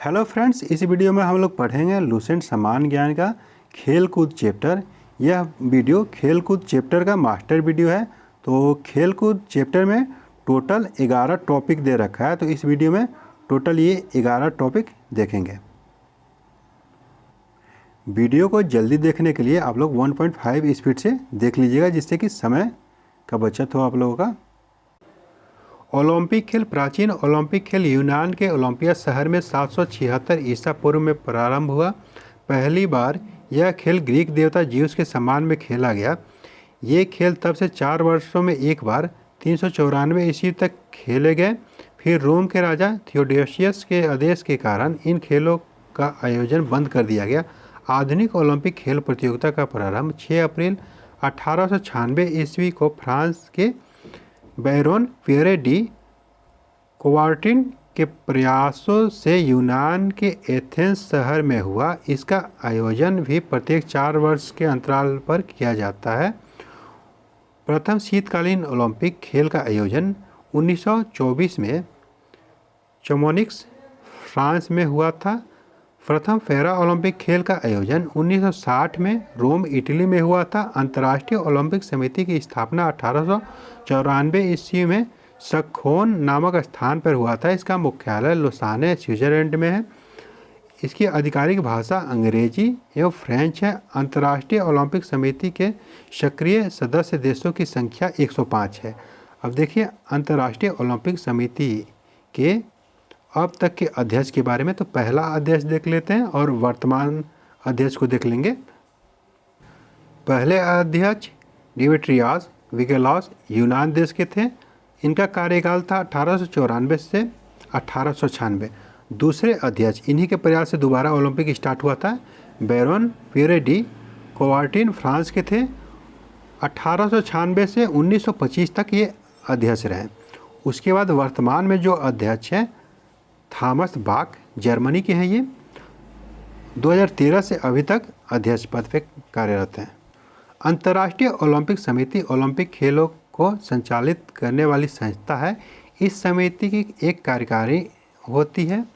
Hello friends, इस video में हम लोग पढ़ेंगे लुसेंट समान ज्ञान का खेल कूद चैप्टर। यह वीडियो खेल कूद चैप्टर का मास्टर वीडियो है। तो खेल कूद चैप्टर में टोटल 11 टॉपिक दे रखा है। तो इस वीडियो में टोटल ये 11 टॉपिक देखेंगे। वीडियो को जल्दी देखने के लिए आप लोग 1.5 स्पीड से देख लीजिएगा, जिससे कि समय का बचत हो आप लोगों का। ओलंपिक खेल प्राचीन ओलंपिक खेल यूनान के ओलंपिया शहर में 776 ईसा पूर्व में प्रारंभ हुआ। पहली बार यह खेल ग्रीक देवता ज्यूस के सम्मान में खेला गया। ये खेल तब से 4 वर्षों में एक बार 394 ईस्वी तक खेले गए। फिर रोम के राजा थियोडोसियस के आदेश के कारण इन खेलों का आयोजन बंद कर दिया गया। आधुनिक ओलंपिक खेल प्रतियोगिता का प्रारंभ 6 अप्रैल 1896 ईस्वी को फ्रांस के बैरोन पियरे डी क्वार्टिन के प्रयासों से यूनान के एथेंस शहर में हुआ। इसका आयोजन भी प्रत्येक 4 वर्ष के अंतराल पर किया जाता है। प्रथम शीतकालीन ओलंपिक खेल का आयोजन 1924 में चमोनिक्स फ्रांस में हुआ था। प्रथम पैरा ओलंपिक खेल का आयोजन 1960 में रोम इटली में हुआ था। अंतर्राष्ट्रीय ओलंपिक समिति की स्थापना 1894 ईस्वी में सखोन नामक स्थान पर हुआ था। इसका मुख्यालय लुसाने स्विट्जरलैंड में है। इसकी आधिकारिक भाषा अंग्रेजी एवं फ्रेंच है। अंतर्राष्ट्रीय ओलंपिक समिति के सक्रिय सदस्य देशों की संख्या 105 है। अब देखिए अंतर्राष्ट्रीय ओलंपिक समिति के अब तक के अध्यक्ष के बारे में। तो पहला अध्यक्ष देख लेते हैं और वर्तमान अध्यक्ष को देख लेंगे। पहले अध्यक्ष डिमिट्रियास विगेलॉस यूनान देश के थे। इनका कार्यकाल था 1894 से 1896। दूसरे अध्यक्ष इन्हीं के प्रयास से दोबारा ओलंपिक स्टार्ट हुआ था। बैरोन पियरे डी क्वार्टिन फ्रांस के थे। 1896 से 1925 तक ये अध्यक्ष रहे। उसके बाद वर्तमान में जो अध्यक्ष हैं थॉमस बाक जर्मनी के हैं। ये 2013 से अभी तक अध्यक्ष पद पर कार्यरत हैं। अंतर्राष्ट्रीय ओलंपिक समिति ओलंपिक खेलों को संचालित करने वाली संस्था है। इस समिति की एक कार्यकारी होती है,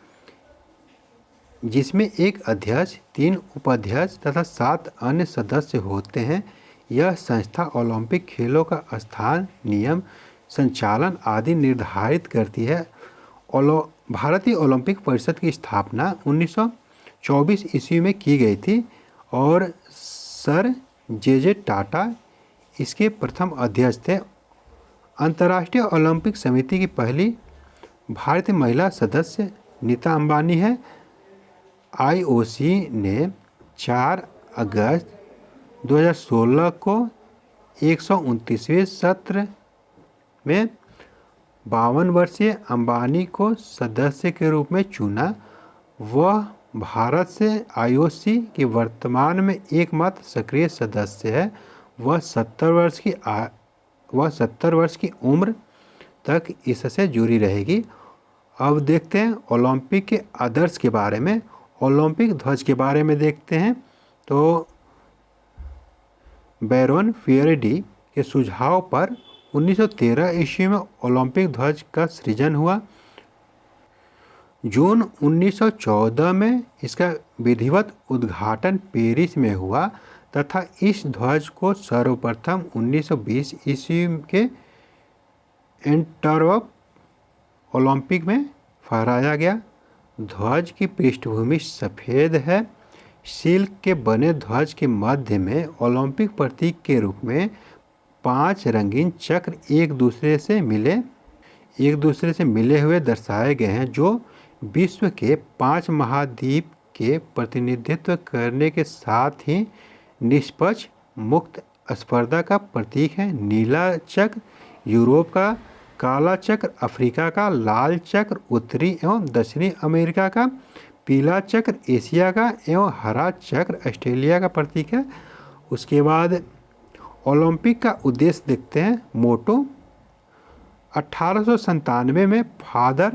जिसमें एक अध्यक्ष, 3 उपाध्यक्ष तथा 7 अन्य सदस्य होते हैं। यह संस्था ओलंपिक खेलों का स्थान, नियम, संचालन आदि निर्धारित करती है। भारतीय ओलंपिक परिषद की स्थापना 1924 ईस्वी में की गई थी और सर जे टाटा इसके प्रथम अध्यक्ष थे। अंतर्राष्ट्रीय ओलंपिक समिति की पहली भारतीय महिला सदस्य नीता अंबानी है। आईओसी ने 4 अगस्त 2016 को 129वें सत्र में 52 वर्षीय अंबानी को सदस्य के रूप में चुना। वह भारत से आईओसी की वर्तमान में एकमात्र सक्रिय सदस्य है। वह 70 वर्ष की उम्र तक इससे जुड़ी रहेगी। अब देखते हैं ओलंपिक के आदर्श के बारे में। ओलंपिक ध्वज के बारे में देखते हैं। तो बैरोन पियरे डी के सुझाव पर 1913 ईस्वी में ओलंपिक ध्वज का सृजन हुआ। जून 1914 में इसका विधिवत उद्घाटन पेरिस में हुआ तथा इस ध्वज को सर्वप्रथम 1920 ईस्वी के एंटवर्प ओलंपिक में फहराया गया। ध्वज की पृष्ठभूमि सफ़ेद है। सिल्क के बने ध्वज के मध्य में ओलंपिक प्रतीक के रूप में 5 रंगीन चक्र एक दूसरे से मिले हुए दर्शाए गए हैं, जो विश्व के 5 महाद्वीप के प्रतिनिधित्व करने के साथ ही निष्पक्ष मुक्त स्पर्धा का प्रतीक है। नीला चक्र यूरोप का, काला चक्र अफ्रीका का, लाल चक्र उत्तरी एवं दक्षिणी अमेरिका का, पीला चक्र एशिया का एवं हरा चक्र ऑस्ट्रेलिया का प्रतीक है। उसके बाद ओलंपिक का उद्देश्य देखते हैं। मोटो 1897 में फादर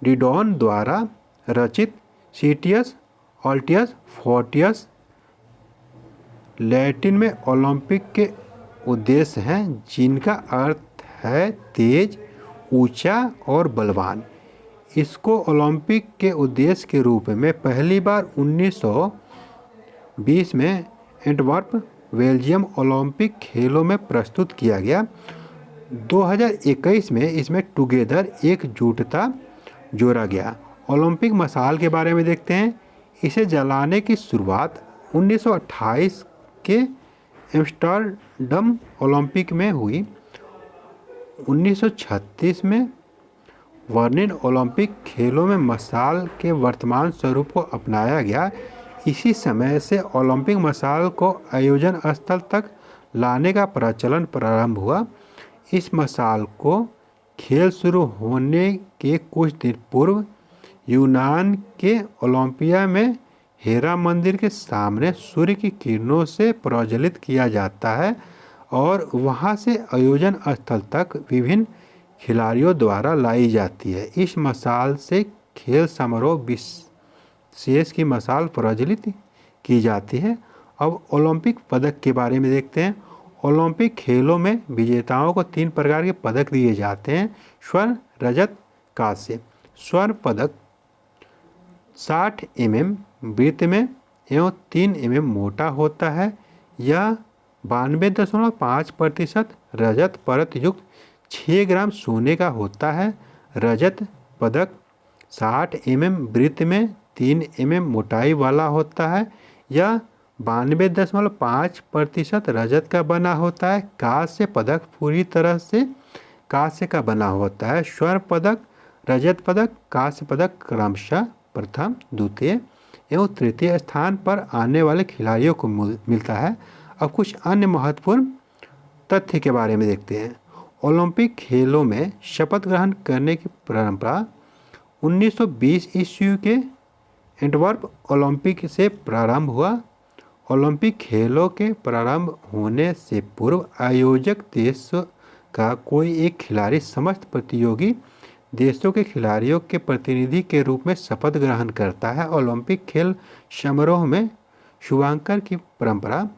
डिडॉन द्वारा रचित सीटियस ऑल्टियस फोर्टियस लैटिन में ओलंपिक के उद्देश्य हैं, जिनका अर्थ है तेज, ऊंचा और बलवान। इसको ओलंपिक के उद्देश्य के रूप में पहली बार 1920 में एंटवर्प बेल्जियम ओलंपिक खेलों में प्रस्तुत किया गया। 2021 में इसमें टुगेदर एकजुटता जोड़ा गया। ओलंपिक मशाल के बारे में देखते हैं। इसे जलाने की शुरुआत 1928 के एम्स्टर्डम ओलंपिक में हुई। 1936 में बर्लिन ओलंपिक खेलों में मशाल के वर्तमान स्वरूप को अपनाया गया। इसी समय से ओलंपिक मशाल को आयोजन स्थल तक लाने का प्रचलन प्रारंभ हुआ। इस मशाल को खेल शुरू होने के कुछ दिन पूर्व यूनान के ओलंपिया में हेरा मंदिर के सामने सूर्य की किरणों से प्रज्वलित किया जाता है और वहां से आयोजन स्थल तक विभिन्न खिलाड़ियों द्वारा लाई जाती है। इस मशाल से खेल समारोह विशेष की मशाल प्रज्वलित की जाती है। अब ओलंपिक पदक के बारे में देखते हैं। ओलंपिक खेलों में विजेताओं को 3 प्रकार के पदक दिए जाते हैं: स्वर्ण, रजत, कांस्य। स्वर्ण पदक 60 वृत्त में एवं 3 मोटा होता है। यह 92.5% रजत परत युक्त 6 ग्राम सोने का होता है। रजत पदक 60 वृत्त में 3 मोटाई वाला होता है। यह 92.5% रजत का बना होता है। कांस्य पदक पूरी तरह से कांस्य का बना होता है। स्वर्ण पदक, रजत पदक, कांस्य पदक क्रमशः प्रथम, द्वितीय एवं तृतीय स्थान पर आने वाले खिलाड़ियों को मिलता है। अब कुछ अन्य महत्वपूर्ण तथ्य के बारे में देखते हैं। ओलंपिक खेलों में शपथ ग्रहण करने की परंपरा 1920 ईस्वी के एंटवर्प ओलंपिक से प्रारंभ हुआ। ओलंपिक खेलों के प्रारंभ होने से पूर्व आयोजक देश का कोई एक खिलाड़ी समस्त प्रतियोगी देशों के खिलाड़ियों के प्रतिनिधि के रूप में शपथ ग्रहण करता है। ओलंपिक खेल समारोह में शुभांकन की परंपरा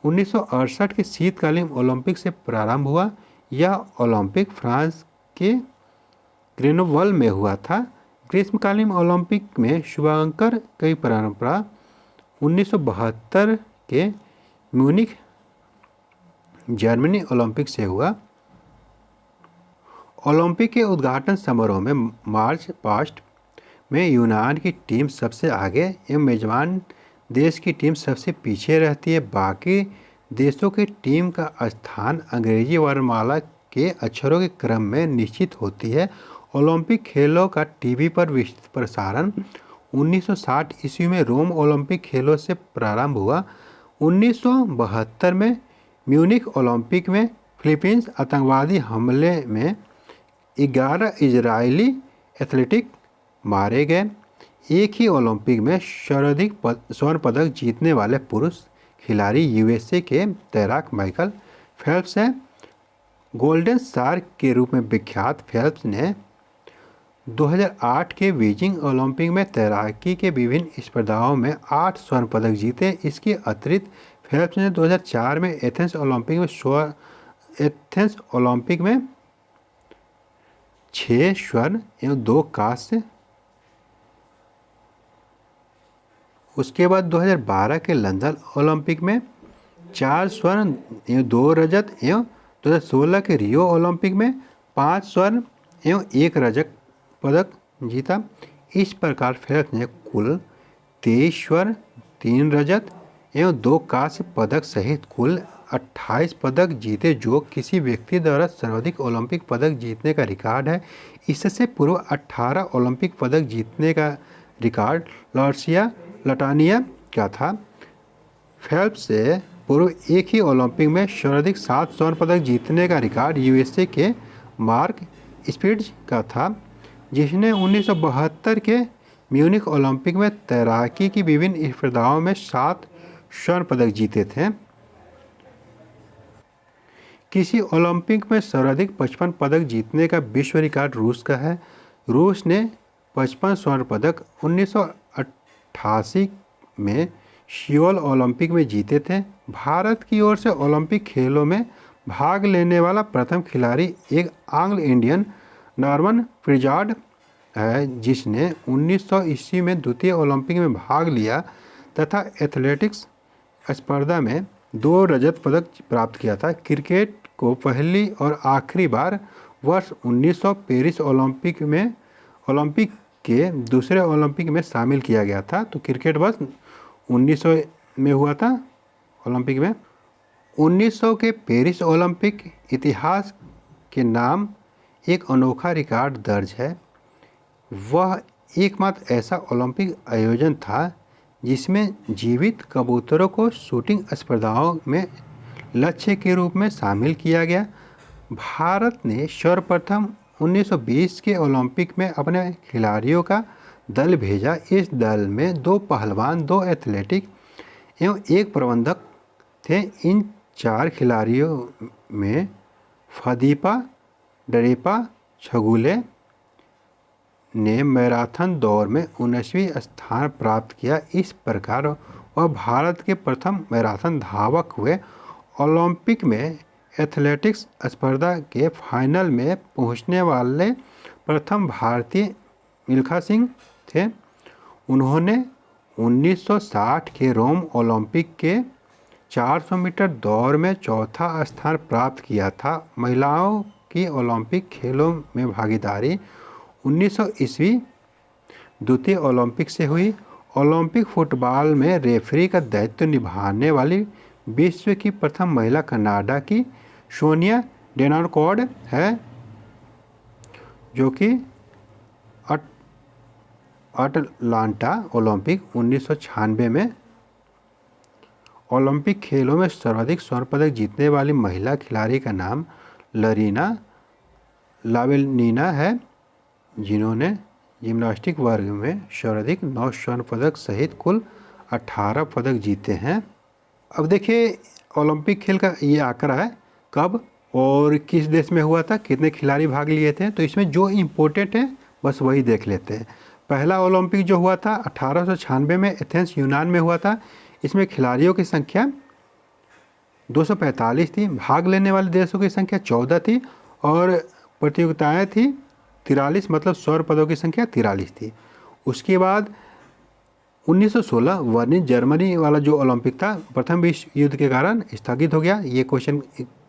1968 के शीतकालीन ओलंपिक से प्रारंभ हुआ। यह ओलंपिक फ्रांस के ग्रेनोबल में हुआ था। ग्रीष्मकालीन ओलंपिक में शुभांकन की परंपरा 1972 के म्यूनिख जर्मनी ओलंपिक से हुआ। ओलंपिक के उद्घाटन समारोह में मार्च पास्ट में यूनान की टीम सबसे आगे एवं मेजबान देश की टीम सबसे पीछे रहती है। बाकी देशों की टीम का स्थान अंग्रेजी वर्णमाला के अक्षरों के क्रम में निश्चित होती है। ओलंपिक खेलों का टीवी पर विस्तृत प्रसारण 1960 ईस्वी में रोम ओलंपिक खेलों से प्रारंभ हुआ। 1972 में म्यूनिख ओलंपिक में फिलीपींस आतंकवादी हमले में 11 इजरायली एथलीट मारे गए। एक ही ओलंपिक में सर्वाधिक स्वर्ण पदक जीतने वाले पुरुष खिलाड़ी यूएसए के तैराक माइकल फेल्प्स हैं। गोल्डन शार्क के रूप में विख्यात फेल्प्स ने 2008 के बीजिंग ओलंपिक में तैराकी के विभिन्न स्पर्धाओं में 8 स्वर्ण पदक जीते। इसके अतिरिक्त फेल्प्स ने 2004 में एथेंस ओलंपिक में 6 स्वर्ण एवं 2 कांस्य, उसके बाद 2012 के लंदन ओलंपिक में 4 स्वर्ण एवं 2 रजत एवं 2016 के रियो ओलंपिक में 5 स्वर्ण एवं 1 रजत पदक जीता। इस प्रकार फेल्प्स ने कुल 23 स्वर्ण, 3 रजत एवं 2 कांस्य पदक सहित कुल 28 पदक जीते, जो किसी व्यक्ति द्वारा सर्वाधिक ओलंपिक पदक जीतने का रिकॉर्ड है। इससे पूर्व 18 ओलंपिक पदक जीतने का रिकॉर्ड लॉर्सिया लटानिया का था। फेल्प्स से पूर्व एक ही ओलंपिक में सर्वाधिक 7 स्वर्ण पदक जीतने का रिकॉर्ड यूएसए के मार्क स्पिट्ज का था, जिसने 1972 के म्यूनिख ओलंपिक में तैराकी की विभिन्न स्पर्धाओं में 7 स्वर्ण पदक जीते थे। किसी ओलंपिक में सर्वाधिक 55 पदक जीतने का विश्व रिकॉर्ड रूस का है। रूस ने 55 स्वर्ण पदक 1988 में सियोल ओलंपिक में जीते थे। भारत की ओर से ओलंपिक खेलों में भाग लेने वाला प्रथम खिलाड़ी एक एंग्लो इंडियन नॉर्मन फ्रिजार्ड है जिसने 1900 ईस्वी में द्वितीय ओलंपिक में भाग लिया तथा एथलेटिक्स स्पर्धा में 2 रजत पदक प्राप्त किया था। क्रिकेट को पहली और आखिरी बार वर्ष 1900 पेरिस ओलंपिक के दूसरे ओलंपिक में शामिल किया गया था। तो क्रिकेट वर्ष 1900 में हुआ था ओलंपिक में। 1900 के पेरिस ओलंपिक इतिहास के नाम एक अनोखा रिकॉर्ड दर्ज है। वह एकमात्र ऐसा ओलंपिक आयोजन था जिसमें जीवित कबूतरों को शूटिंग स्पर्धाओं में लक्ष्य के रूप में शामिल किया गया। भारत ने सर्वप्रथम 1920 के ओलंपिक में अपने खिलाड़ियों का दल भेजा। इस दल में 2 पहलवान, 2 एथलेटिक एवं 1 प्रबंधक थे। इन 4 खिलाड़ियों में फदीपा डरेपा छगुले ने मैराथन दौड़ में 19वीं स्थान प्राप्त किया। इस प्रकार वह भारत के प्रथम मैराथन धावक हुए। ओलंपिक में एथलेटिक्स स्पर्धा के फाइनल में पहुंचने वाले प्रथम भारतीय मिल्खा सिंह थे। उन्होंने 1960 के रोम ओलंपिक के 400 मीटर दौड़ में चौथा स्थान प्राप्त किया था। महिलाओं की ओलंपिक खेलों में भागीदारी 1900 ईस्वी द्वितीय ओलंपिक से हुई। ओलंपिक फुटबॉल में रेफरी का दायित्व निभाने वाली विश्व की प्रथम महिला कनाडा की सोनिया डेनाकोर्ड है, जो कि अटलांटा ओलंपिक 1996 में ओलंपिक खेलों में सर्वाधिक स्वर्ण पदक जीतने वाली महिला खिलाड़ी का नाम लरीना लावेलिना है, जिन्होंने जिम्नास्टिक वर्ग में सर्वाधिक 9 स्वर्ण पदक सहित कुल 18 पदक जीते हैं। अब देखिए ओलंपिक खेल का ये आंकड़ा है, कब और किस देश में हुआ था, कितने खिलाड़ी भाग लिए थे। तो इसमें जो इम्पोर्टेंट है बस वही देख लेते हैं। पहला ओलंपिक जो हुआ था 1896 में एथेंस यूनान में हुआ था। इसमें खिलाड़ियों की संख्या 245 थी, भाग लेने वाले देशों की संख्या 14 थी और प्रतियोगिताएं थी 43, मतलब स्वर्ण पदों की संख्या 43 थी। उसके बाद 1916 वर्निंज जर्मनी वाला जो ओलंपिक था प्रथम विश्व युद्ध के कारण स्थगित हो गया। ये क्वेश्चन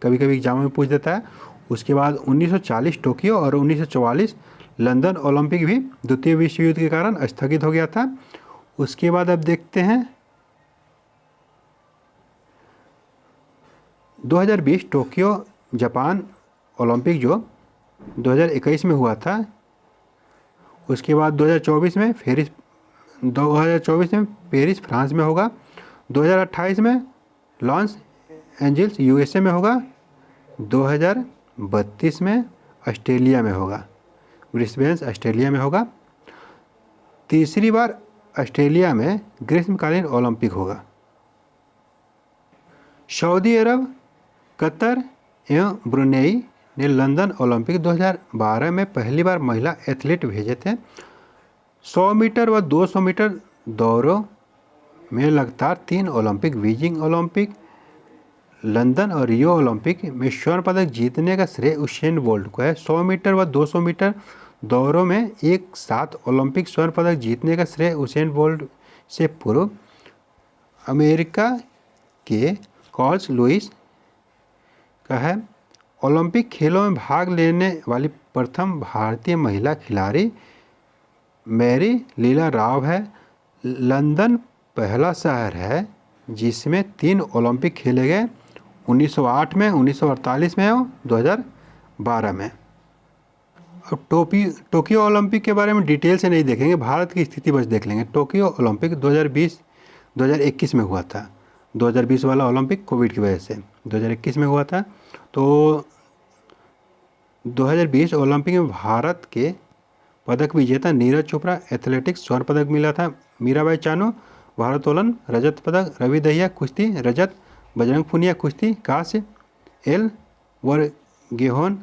कभी कभी एग्जाम में पूछ देता है। उसके बाद 1940 टोक्यो और 1944 लंदन ओलंपिक भी द्वितीय विश्व युद्ध के कारण स्थगित हो गया था। उसके बाद अब देखते हैं 2020 टोक्यो जापान ओलंपिक जो 2021 में हुआ था। उसके बाद 2024 में पेरिस फ्रांस में होगा। 2028 में लॉस एंजल्स यूएसए में होगा। 2032 में ऑस्ट्रेलिया में होगा, ब्रिस्बेन ऑस्ट्रेलिया में होगा। तीसरी बार ऑस्ट्रेलिया में ग्रीष्मकालीन ओलंपिक होगा। सऊदी अरब, कतर एवं ब्रुनेई ने लंदन ओलंपिक 2012 में पहली बार महिला एथलीट भेजे थे। 100 मीटर व 200 मीटर दौड़ों में लगातार 3 ओलंपिक, बीजिंग ओलंपिक, लंदन और रियो ओलंपिक में स्वर्ण पदक जीतने का श्रेय उसेन बोल्ट को है। 100 मीटर व 200 मीटर दौड़ों में एक साथ ओलंपिक स्वर्ण पदक जीतने का श्रेय उसेन बोल्ट से पूर्व अमेरिका के कार्ल लुइस का है। ओलंपिक खेलों में भाग लेने वाली प्रथम भारतीय महिला खिलाड़ी मैरी लीला राव है। लंदन पहला शहर है जिसमें 3 ओलंपिक खेले गए, 1908 में, 1948 में और 2012 में। अब टोक्यो ओलंपिक के बारे में डिटेल से नहीं देखेंगे, भारत की स्थिति बस देख लेंगे। टोक्यो ओलंपिक 2021 में हुआ था। 2020 वाला ओलंपिक कोविड की वजह से 2021 में हुआ था। तो 2020 ओलंपिक में भारत के पदक विजेता नीरज चोपड़ा एथलेटिक्स स्वर्ण पदक मिला था। मीराबाई चानू भारोत्तोलन रजत पदक, रवि दहिया कुश्ती रजत, बजरंग पुनिया कुश्ती कांस्य, एल वर्गेहोन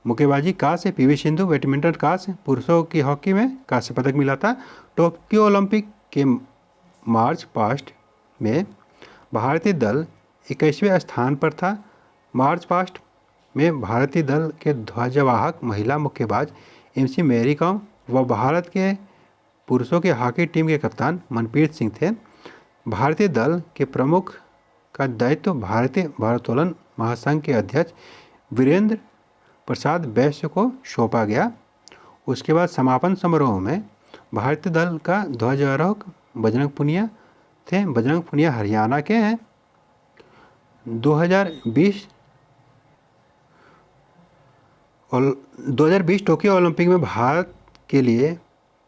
मुक्केबाजी कांस्य, पीवी सिंधु बैडमिंटन कांस्य, पुरुषों की हॉकी में कांस्य पदक मिला था। टोक्यो ओलंपिक के मार्च पास्ट में भारतीय दल 21वें स्थान पर था। मार्च पास्ट में भारतीय दल के ध्वजवाहक महिला मुक्केबाज MC मैरी कॉम व भारत के पुरुषों की हॉकी टीम के कप्तान मनप्रीत सिंह थे। भारतीय दल के प्रमुख का दायित्व भारतीय भारोत्तोलन महासंघ के अध्यक्ष वीरेंद्र प्रसाद बैश्य को सौंपा गया। उसके बाद समापन समारोह में भारतीय दल का ध्वजारोहक बजरंग पुनिया थे। बजरंग पुनिया हरियाणा के हैं। 2020 टोक्यो ओलंपिक में भारत के लिए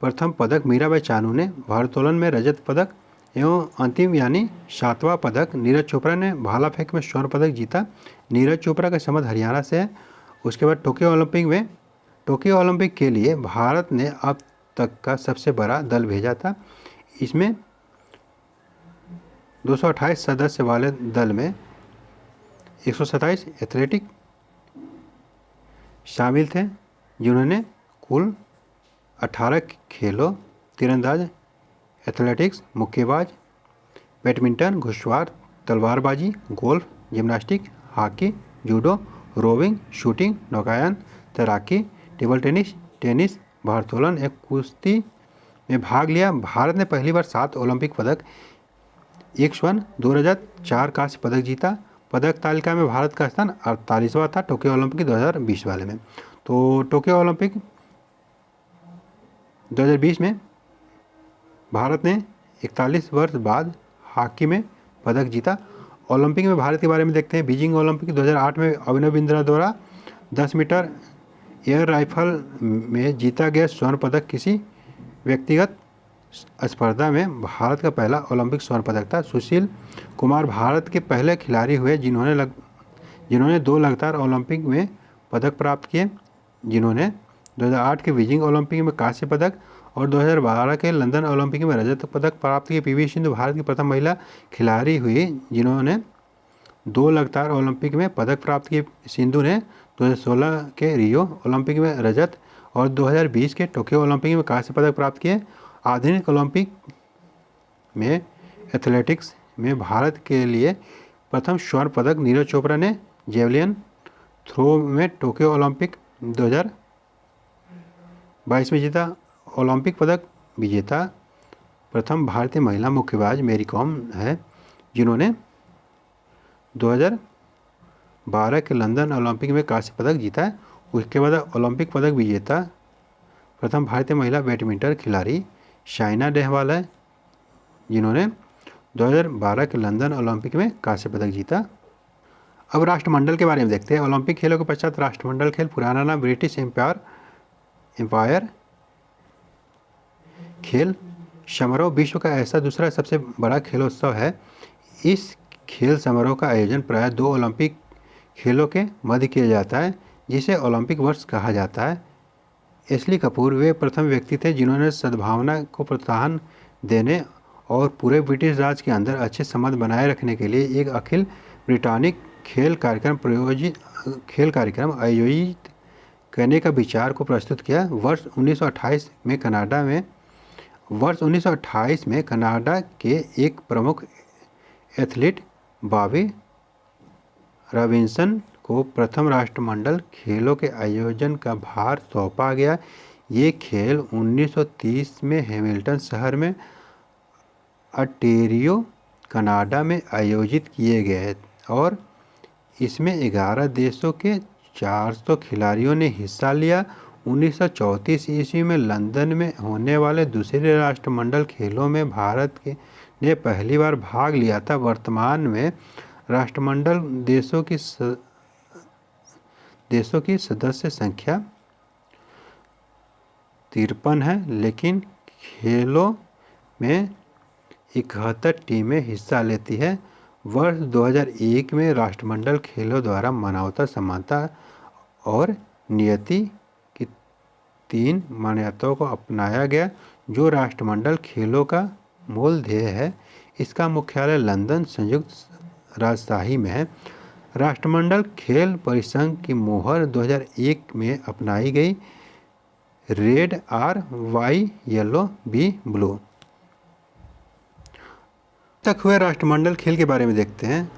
प्रथम पदक मीराबाई चानू ने, भारोत्तोलन में रजत पदक एवं अंतिम यानी 7वां पदक नीरज चोपड़ा ने भाला फेंक में स्वर्ण पदक जीता। नीरज चोपड़ा का संबंध हरियाणा से है। उसके बाद टोक्यो ओलंपिक के लिए भारत ने अब तक का सबसे बड़ा दल भेजा था। इसमें 228 सदस्य वाले दल में 127 एथलेटिक शामिल थे, जिन्होंने कुल 18 खेलों तीरंदाज, एथलेटिक्स, मुक्केबाज, बैडमिंटन, घुड़सवार, तलवारबाजी, golf, gymnastic, hockey, judo, rowing, shooting, नौकायन, तैराकी, टेबल टेनिस, भारोत्तोलन एक कुश्ती में भाग लिया। भारत ने पहली बार 7 ओलंपिक पदक, 1 स्वर्ण, 2 रजत, 4 कांस्य पदक जीता। पदक तालिका में भारत का स्थान 48वां था टोक्यो ओलंपिक 2020 वाले में। तो टोक्यो ओलंपिक 2020 में भारत ने 41 वर्ष बाद हॉकी में पदक जीता। ओलंपिक में भारत के बारे में देखते हैं। बीजिंग ओलंपिक 2008 में अभिनव बिंद्रा द्वारा 10 मीटर एयर राइफल में जीता गया स्वर्ण पदक किसी व्यक्तिगत स्पर्धा में भारत का पहला ओलंपिक स्वर्ण पदक था। सुशील कुमार भारत के पहले खिलाड़ी हुए जिन्होंने 2 लगातार ओलंपिक में पदक प्राप्त किए, जिन्होंने 2008 के बीजिंग ओलंपिक में कांस्य पदक और 2012 के लंदन ओलंपिक में रजत पदक प्राप्त किए। PV सिंधु भारत की प्रथम महिला खिलाड़ी हुई जिन्होंने 2 लगातार ओलंपिक में पदक प्राप्त किए। सिंधु ने 2016 के रियो ओलंपिक में रजत और 2020 के टोक्यो ओलंपिक में कांस्य पदक प्राप्त किए। आधुनिक ओलंपिक में एथलेटिक्स में भारत के लिए प्रथम स्वर्ण पदक नीरज चोपड़ा ने जेवलिन थ्रो में टोक्यो ओलंपिक 2022 में जीता। ओलंपिक पदक विजेता प्रथम भारतीय महिला मुक्केबाज मैरी कॉम है, जिन्होंने 2012 के लंदन ओलंपिक में कांस्य पदक जीता है। उसके बाद ओलंपिक पदक विजेता प्रथम भारतीय महिला बैडमिंटन खिलाड़ी साइना नेहवाल है, जिन्होंने 2012 के लंदन ओलंपिक में कांस्य पदक जीता। अब राष्ट्रमंडल के बारे में देखते हैं। ओलंपिक खेलों के पश्चात राष्ट्रमंडल खेल, पुराना नाम ब्रिटिश एम्पायर खेल समारोह, विश्व का ऐसा दूसरा सबसे बड़ा खेलोत्सव है। इस खेल समारोह का आयोजन प्रायः 2 ओलंपिक खेलों के मध्य किया जाता है, जिसे ओलंपिक वर्ष कहा जाता है। एशली कपूर वे प्रथम व्यक्ति थे जिन्होंने सद्भावना को प्रोत्साहन देने और पूरे ब्रिटिश राज के अंदर अच्छे संबंध बनाए रखने के लिए एक अखिल ब्रिटानिक खेल कार्यक्रम आयोजित करने का विचार को प्रस्तुत किया। वर्ष 1928 में कनाडा के एक प्रमुख एथलीट बॉबी रॉबिन्सन को प्रथम राष्ट्रमंडल खेलों के आयोजन का भार सौंपा गया। ये खेल 1930 में हैमिल्टन शहर में ओंटारियो, कनाडा में आयोजित किए गए और इसमें 11 देशों के 400 खिलाड़ियों ने हिस्सा लिया। 1934 ईस्वी में लंदन में होने वाले दूसरे राष्ट्रमंडल खेलों में भारत ने पहली बार भाग लिया था। वर्तमान में राष्ट्रमंडल देशों की सदस्य संख्या 53 है, लेकिन खेलों में 71 टीमें हिस्सा लेती है। वर्ष 2001 में राष्ट्रमंडल खेलों द्वारा मानवता, समानता और नियति की 3 मान्यताओं को अपनाया गया, जो राष्ट्रमंडल खेलों का मूल ध्येय है। इसका मुख्यालय लंदन संयुक्त राजशाही में है। राष्ट्रमंडल खेल परिसंघ की मोहर 2001 में अपनाई गई, red R Y, yellow B blue. तक हुए राष्ट्रमंडल खेल के बारे में देखते हैं।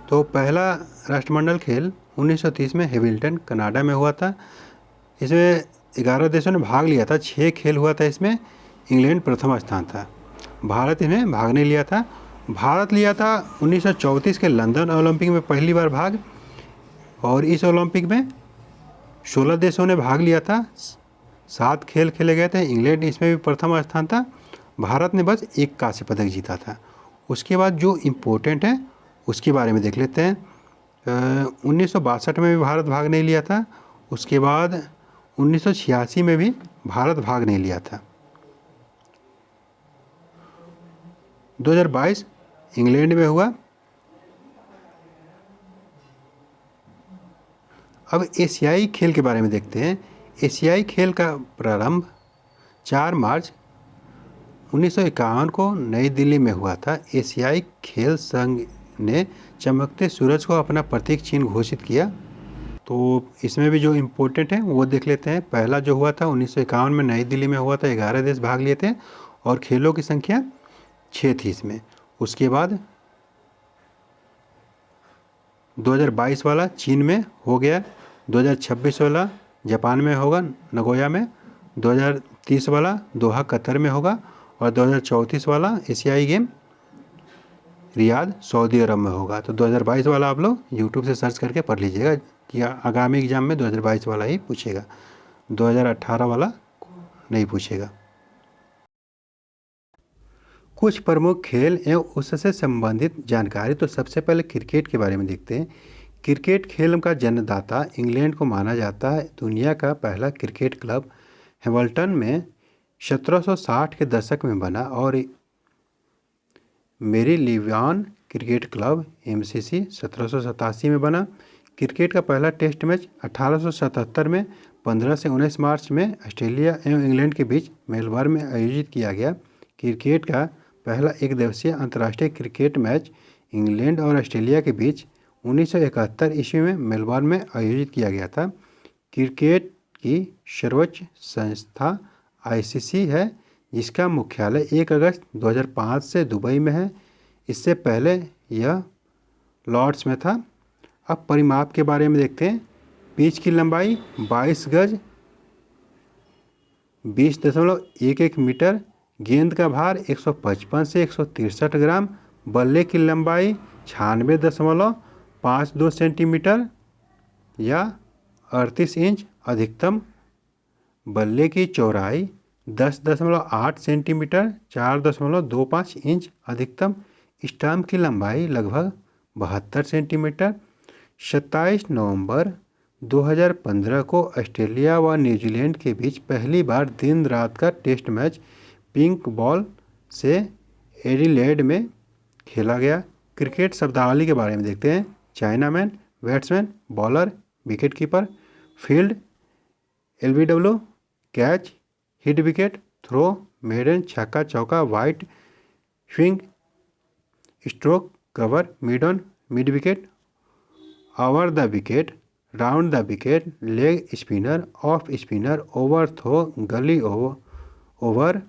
तो पहला राष्ट्रमंडल खेल 1930 में हैमिल्टन कनाडा में हुआ था। इसमें 11 देशों ने भाग लिया था, 6 खेल हुआ था इसमें। इंग्लैंड प्रथम स्थान था। भारत इसमें भाग नहीं लिया था। भारत लिया था 1934 के लंदन ओलंपिक में पहली बार भाग, और इस ओलंपिक में 16 देशों ने भाग लिया था। 7 खेल खेले गए थे। इंग्लैंड इसमें भी प्रथम स्थान था। भारत ने बस 1 कांस्य पदक जीता था। उसके बाद जो इम्पोर्टेंट है उसके बारे में देख लेते हैं। 1962 में भी भारत भाग नहीं लिया था। उसके बाद 1986 में भी भारत भाग नहीं लिया था। 2022 इंग्लैंड में हुआ। अब एशियाई खेल के बारे में देखते हैं। एशियाई खेल का प्रारंभ 4 मार्च 1951 को नई दिल्ली में हुआ था। एशियाई खेल संघ ने चमकते सूरज को अपना प्रतीक चिन्ह घोषित किया। तो इसमें भी जो इम्पोर्टेंट है वो देख लेते हैं। पहला जो हुआ था 1951 में नई दिल्ली में हुआ था। 11 देश भाग लिए थे और खेलों की संख्या 6 थी इसमें। उसके बाद 2022 वाला चीन में हो गया। 2026 वाला जापान में होगा, नगोया में। 2030 वाला दोहा कतर में होगा, और 2034 वाला एशियाई गेम रियाद सऊदी अरब में होगा। तो 2022 वाला आप लोग यूट्यूब से सर्च करके पढ़ लीजिएगा कि आगामी एग्जाम में 2022 वाला ही पूछेगा, 2018 वाला नहीं पूछेगा। कुछ प्रमुख खेल एवं उससे संबंधित जानकारी। तो सबसे पहले क्रिकेट के बारे में देखते हैं। क्रिकेट खेल का जन्मदाता इंग्लैंड को माना जाता है। दुनिया का पहला क्रिकेट क्लब हैमिल्टन में 1760 के दशक में बना, और मेरीलिवान क्रिकेट क्लब MCC 1787 में बना। क्रिकेट का पहला टेस्ट मैच 1877 में 15 से 19 मार्च में ऑस्ट्रेलिया एवं इंग्लैंड के बीच मेलबर्न में आयोजित किया गया। क्रिकेट का पहला एक दिवसीय अंतर्राष्ट्रीय क्रिकेट मैच इंग्लैंड और ऑस्ट्रेलिया के बीच 1971 ईस्वी में मेलबर्न में आयोजित किया गया था। क्रिकेट की सर्वोच्च संस्था ICC है, जिसका मुख्यालय 1 अगस्त 2005 से दुबई में है। इससे पहले यह लॉर्ड्स में था। अब परिमाप के बारे में देखते हैं। पिच की लंबाई 22 गज 20.11 मीटर। गेंद का भार 155 से 163 ग्राम। बल्ले की लंबाई 96.52 सेंटीमीटर या 38 इंच। अधिकतम बल्ले की चौड़ाई 10.8 सेंटीमीटर 4.25 इंच। अधिकतम स्टंप की लंबाई लगभग 72 सेंटीमीटर। 27 नवंबर 2015 को ऑस्ट्रेलिया व न्यूजीलैंड के बीच पहली बार दिन रात का टेस्ट मैच पिंक बॉल से एडिलेड में खेला गया। क्रिकेट शब्दावली के बारे में देखते हैं। Chinaman, batsman, bowler, wicket keeper. Field LBW, catch, hit wicket, throw, maiden, छक्का चौका, wide, swing, stroke, cover, mid on, mid wicket, over the wicket, round the wicket, leg spinner, off spinner, over throw, gully over,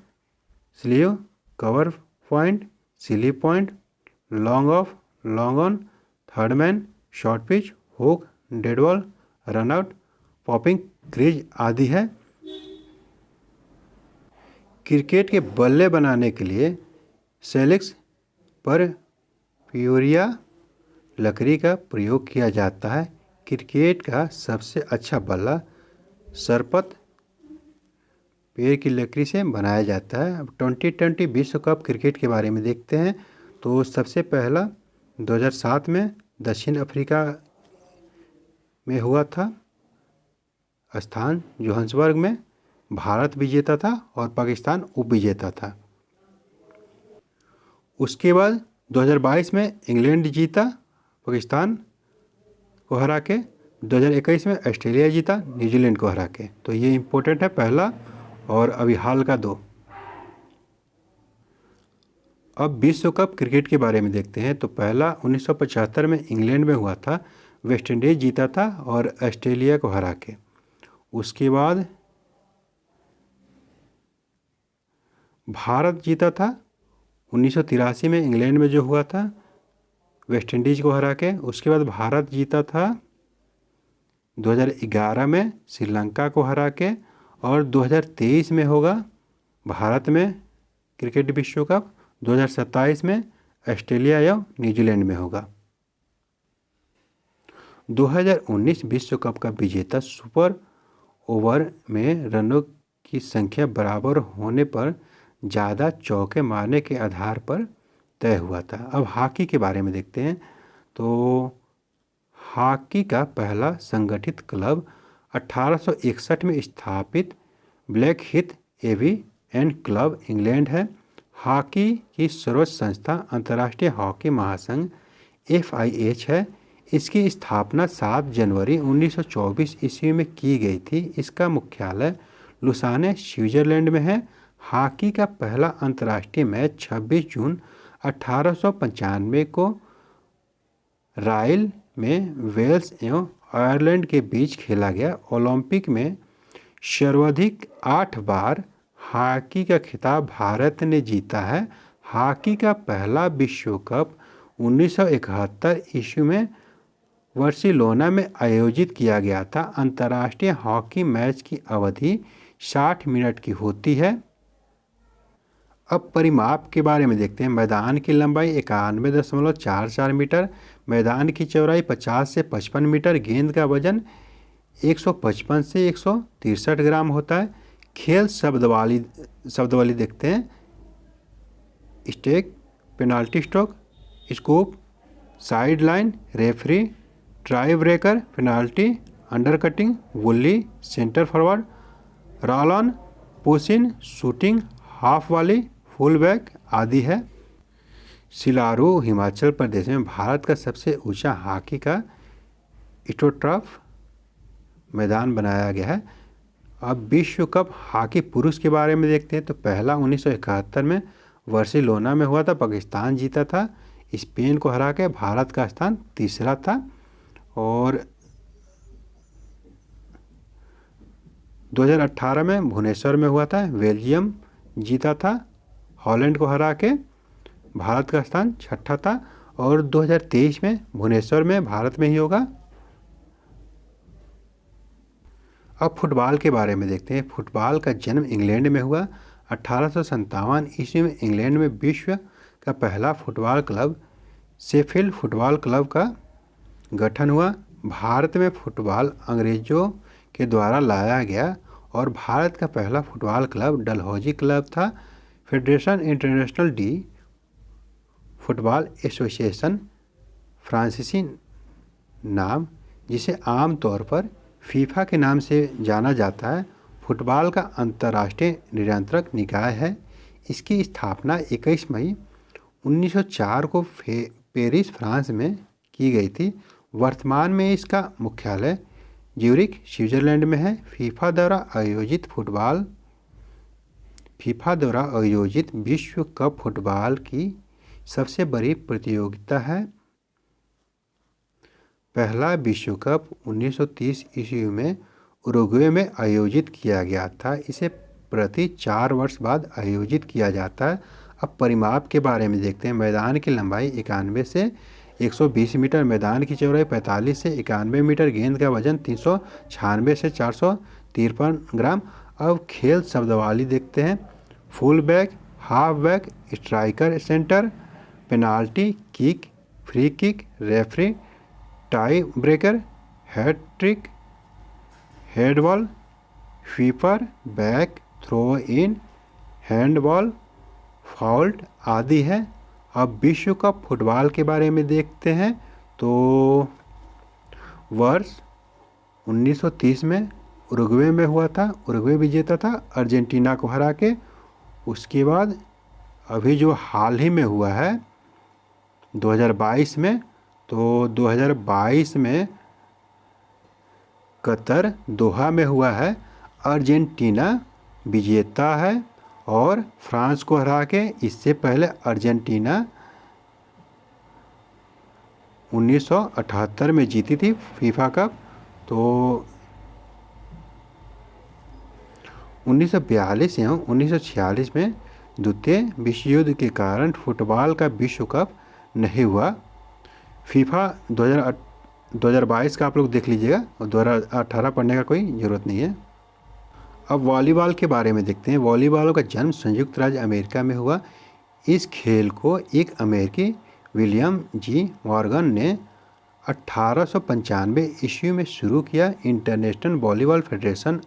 sleeve, cover point, slip point, long off, long on, third man, short pitch, hook, dead ball, run out, popping crease आदि है। Cricket के बल्ले बनाने के लिए Salix पर pyuria लकड़ी का प्रयोग किया जाता है। क्रिकेट का सबसे अच्छा बल्ला सरपत पेड़ की लकड़ी से बनाया जाता है। अब 2020 विश्व कप क्रिकेट के बारे में देखते हैं। तो सबसे पहला 2007 में दक्षिण अफ्रीका में हुआ था। स्थान जोहान्सबर्ग में। भारत विजेता था और पाकिस्तान उप विजेता था। उसके बाद 2022 में इंग्लैंड जीता पाकिस्तान को हरा के। 2021 में ऑस्ट्रेलिया जीता न्यूजीलैंड को हरा के। तो ये इम्पोर्टेंट है, पहला और अभी हाल का 2। अब विश्व कप क्रिकेट के बारे में देखते हैं। तो पहला 1975 में इंग्लैंड में हुआ था। वेस्ट इंडीज जीता था और ऑस्ट्रेलिया को हरा के। उसके बाद भारत जीता था 1983 में इंग्लैंड में जो हुआ था वेस्ट इंडीज़ को हरा के। उसके बाद भारत जीता था 2011 में श्रीलंका को हरा के, और 2023 में होगा भारत में क्रिकेट विश्व कप, 2027 में ऑस्ट्रेलिया या न्यूजीलैंड में होगा। 2019 विश्व कप का विजेता सुपर ओवर में रनों की संख्या बराबर होने पर ज़्यादा चौके मारने के आधार पर तय हुआ था। अब हॉकी के बारे में देखते हैं। तो हॉकी का पहला संगठित क्लब 1861 में स्थापित ब्लैकहीथ एविएन क्लब इंग्लैंड है। हॉकी की सर्वोच्च संस्था अंतर्राष्ट्रीय हॉकी महासंघ FIH है। इसकी स्थापना 7 जनवरी 1924 ईस्वी में की गई थी। इसका मुख्यालय लुसाने स्विट्जरलैंड में है। हॉकी का पहला अंतर्राष्ट्रीय मैच 26 जून 1895 को राइल में वेल्स एवं आयरलैंड के बीच खेला गया। ओलंपिक में सर्वाधिक 8 बार हॉकी का खिताब भारत ने जीता है। हॉकी का पहला विश्व कप 1971 ईस्वी में बार्सिलोना में आयोजित किया गया था। अंतर्राष्ट्रीय हॉकी मैच की अवधि 60 मिनट की होती है। अब परिमाप के बारे में देखते हैं। मैदान की लंबाई 91.44 मीटर, मैदान की चौड़ाई 50 से 55 मीटर, गेंद का वजन 155 से 163 ग्राम होता है। खेल शब्दावली देखते हैं। Stake, penalty stroke, scoop, side line, referee, tie breaker, penalty, undercutting, woolly, centre forward, roll on, push in, shooting, half volley, full back आदि है। सिलारू हिमाचल प्रदेश में भारत का सबसे ऊंचा हॉकी का स्ट्रोटर्फ मैदान बनाया गया है। अब विश्व कप हॉकी पुरुष के बारे में देखते हैं। तो पहला 1971 में बार्सिलोना में हुआ था, पाकिस्तान जीता था। स्पेन को हरा के भारत का स्थान तीसरा था। और 2018 में भुवनेश्वर में हुआ था, बेल्जियम जीता था। हॉलैंड को हरा के भारत का स्थान छठा था। और 2023 में भुवनेश्वर में भारत में ही होगा। अब फुटबॉल के बारे में देखते हैं। फुटबॉल का जन्म इंग्लैंड में हुआ। 1857 ईस्वी में इंग्लैंड में विश्व का पहला football club Sheffield football club का गठन हुआ। भारत में फुटबॉल अंग्रेजों के द्वारा लाया गया और भारत का पहला फुटबॉल क्लब डलहौजी क्लब था। Federation international D football association फ्रांसीसी नाम, जिसे आमतौर पर फीफा के नाम से जाना जाता है, फुटबॉल का अंतर्राष्ट्रीय नियंत्रक निकाय है। इसकी स्थापना 21 मई 1904 को पेरिस, फ्रांस में की गई थी। वर्तमान में इसका मुख्यालय ज्यूरिख, स्विट्जरलैंड में है। फीफा द्वारा आयोजित विश्व कप फुटबॉल की सबसे बड़ी प्रतियोगिता है। पहला विश्व कप 1930 ईस्वी में उरुग्वे में आयोजित किया गया था। इसे प्रति 4 वर्ष बाद आयोजित किया जाता है। अब परिमाप के बारे में देखते हैं। मैदान की लंबाई 91 से 120 मीटर, मैदान की चौड़ाई 45 से 91 मीटर, गेंद का वजन 396 से 453 ग्राम। अब खेल शब्दावली देखते हैं। Full back, half back, striker, centre, penalty, kick, free kick, referee, tie breaker, hat trick, head ball, sweeper, back, throw in, handball, fault आदि है। अब विश्व कप फुटबॉल के बारे में देखते हैं। तो वर्ष 1930 में उरुग्वे में हुआ था। उरुग्वे विजेता था अर्जेंटीना को हरा के। उसके बाद अभी जो हाल ही में हुआ है 2022 में, तो 2022 में कतर दोहा में हुआ है। अर्जेंटीना विजेता है और फ्रांस को हरा के। इससे पहले अर्जेंटीना 1978 में जीती थी फीफा कप। तो 1942 एवं 1946 में द्वितीय विश्व युद्ध के कारण फुटबॉल का विश्व कप नहीं हुआ। फीफा 2022 का आप लोग देख लीजिएगा और 2018 पढ़ने का कोई ज़रूरत नहीं है। अब वॉलीबॉल के बारे में देखते हैं। वॉलीबॉल का जन्म संयुक्त राज्य अमेरिका में हुआ। इस खेल को एक अमेरिकी विलियम जी मॉर्गन ने 1895 ईस्वी में शुरू किया। इंटरनेशनल वॉलीबॉल फेडरेशन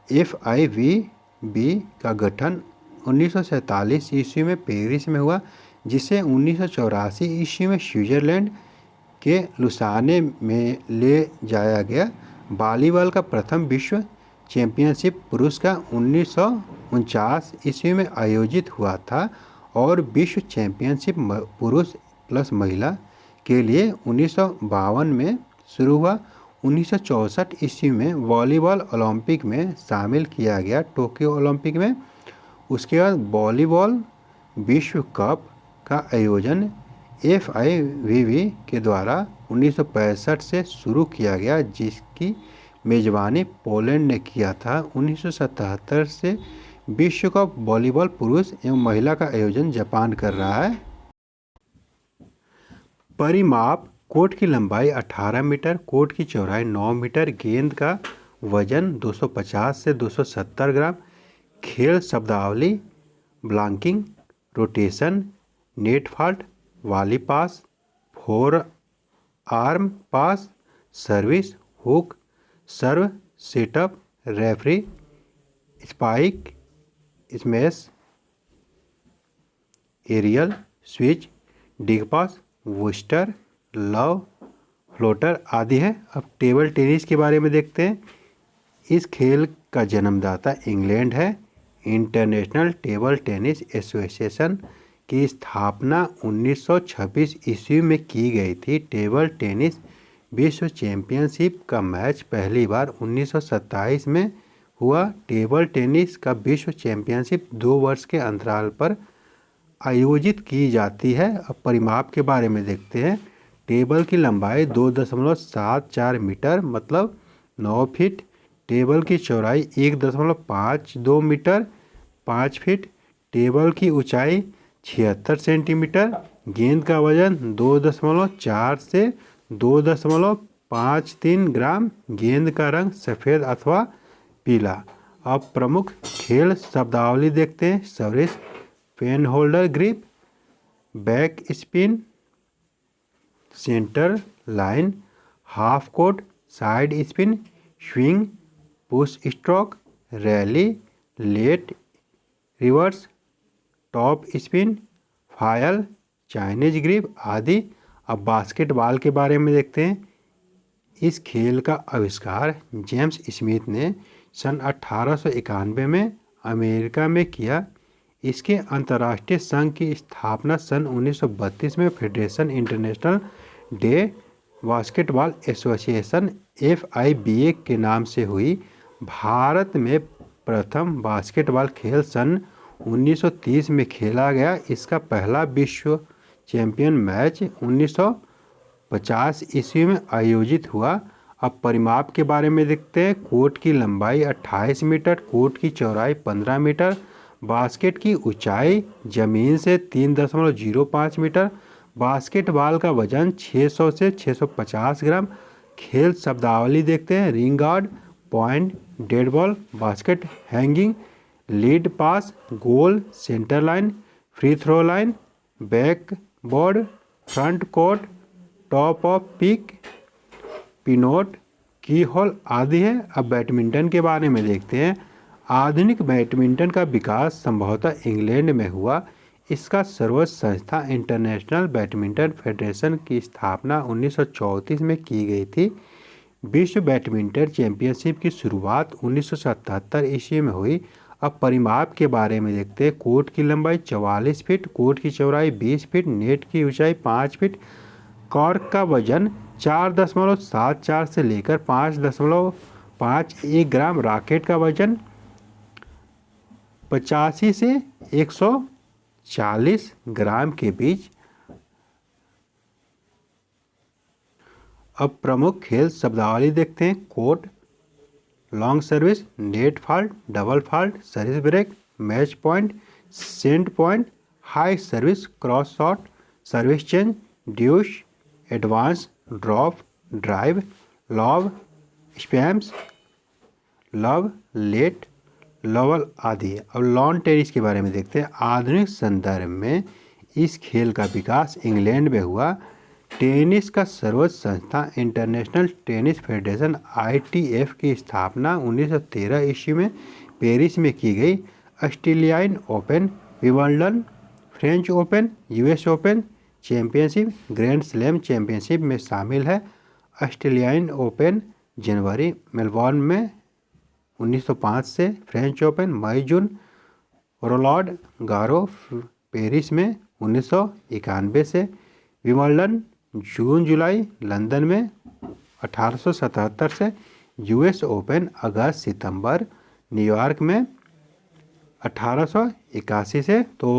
FIVB का गठन 1947 ईस्वी में पेरिस में हुआ, जिसे 1984 ईस्वी में स्विट्ज़रलैंड के लुसाने में ले जाया गया। वॉलीबॉल का प्रथम विश्व चैंपियनशिप पुरुष का 1949 ईस्वी में आयोजित हुआ था और विश्व चैंपियनशिप पुरुष प्लस महिला के लिए 1952 में शुरू हुआ। 1964 ईस्वी में वॉलीबॉल ओलंपिक में शामिल किया गया, टोक्यो ओलंपिक में। उसके बाद वॉलीबॉल विश्व कप का आयोजन FIVB के द्वारा 1965 से शुरू किया गया, जिसकी मेज़बानी पोलैंड ने किया था। 1977 से विश्व कप वॉलीबॉल पुरुष एवं महिला का आयोजन जापान कर रहा है। परिमाप: कोर्ट की लंबाई 18 मीटर, कोर्ट की चौड़ाई 9 मीटर, गेंद का वजन 250 से 270 ग्राम। खेल शब्दावली: blocking, rotation, net fault, volley pass, forearm pass, service, hook, serve, setup, referee, spike, smash, aerial, switch, dig pass, booster, love, floater आदि है। अब टेबल टेनिस के बारे में देखते हैं। इस खेल का जन्मदाता इंग्लैंड है। इंटरनेशनल टेबल टेनिस एसोसिएशन की स्थापना 1926 ईस्वी में की गई थी। टेबल टेनिस विश्व चैंपियनशिप का मैच पहली बार 1927 में हुआ। टेबल टेनिस का विश्व चैंपियनशिप 2 वर्ष के अंतराल पर आयोजित की जाती है। अब परिमाप के बारे में देखते हैं। टेबल की लंबाई 2.74 मीटर मतलब 9 फीट। टेबल की चौड़ाई 1.52 मीटर 5 फीट। टेबल की ऊंचाई 76 सेंटीमीटर। गेंद का वजन 2.4 से 2.53 ग्राम। गेंद का रंग सफ़ेद अथवा पीला। अब प्रमुख खेल शब्दावली देखते हैं। Service, pen holder grip, back spin, centre line, half court, side spin, swing, push stroke, rally, let, reverse, top spin, फायल, चाइनीज ग्रिप आदि। अब बास्केटबॉल के बारे में देखते हैं। इस खेल का आविष्कार जेम्स स्मिथ ने सन 1891 में अमेरिका में किया। इसके अंतर्राष्ट्रीय संघ की स्थापना सन 1932 में federation international day basketball association FIBA के नाम से हुई। भारत में प्रथम बास्केटबॉल खेल सन 1930 में खेला गया। इसका पहला विश्व चैंपियन मैच 1950 ईस्वी में आयोजित हुआ। अब परिमाप के बारे में देखते हैं। कोर्ट की लंबाई 28 मीटर, कोर्ट की चौड़ाई 15 मीटर, बास्केट की ऊंचाई जमीन से 3.05 मीटर। बास्केटबॉल का वजन 600 से 650 ग्राम। खेल शब्दावली देखते हैं। Ring guard, point, dead ball, basket hanging, lead pass, goal, centre line, free throw line, back board, front court, top of pick, पिनोट, की होल आदि है। अब बैडमिंटन के बारे में देखते हैं। आधुनिक बैडमिंटन का विकास संभवतः इंग्लैंड में हुआ। इसका सर्वोच्च संस्था इंटरनेशनल बैडमिंटन फेडरेशन की स्थापना 1934 में की गई थी। विश्व बैडमिंटन चैंपियनशिप की शुरुआत 1977 ईस्वी में हुई। अब परिमाप के बारे में देखते हैं। कोर्ट की लंबाई 44 फीट, कोर्ट की चौड़ाई 20 फीट, नेट की ऊंचाई 5 फीट। कॉर्क का वजन 4.74 से लेकर 5.51 ग्राम। रॉकेट का वजन 85 से 140 ग्राम के बीच। अब प्रमुख खेल शब्दावली देखते हैं। Court, long service, net fault, double fault, service break, match point, set point, high service, cross shot, service change, deuce, advance, drop, drive, love, spams, love, let, love all आदि। अब लॉन टेनिस के बारे में देखते हैं। आधुनिक संदर्भ में इस खेल का विकास इंग्लैंड में हुआ। टेनिस का सर्वोच्च संस्था इंटरनेशनल टेनिस फेडरेशन ITF की स्थापना 1913 ईस्वी में पेरिस में की गई। Australian open, Wimbledon, French open, US open championship, grand slam championship में शामिल है। ऑस्ट्रेलियान ओपन जनवरी मेलबॉर्न में 1905 से, फ्रेंच ओपन मई जून रोलांड गारो पेरिस में 1991 से, विंबलडन जून जुलाई लंदन में 1877 से, US ओपन अगस्त सितंबर न्यूयॉर्क में 1881 से। तो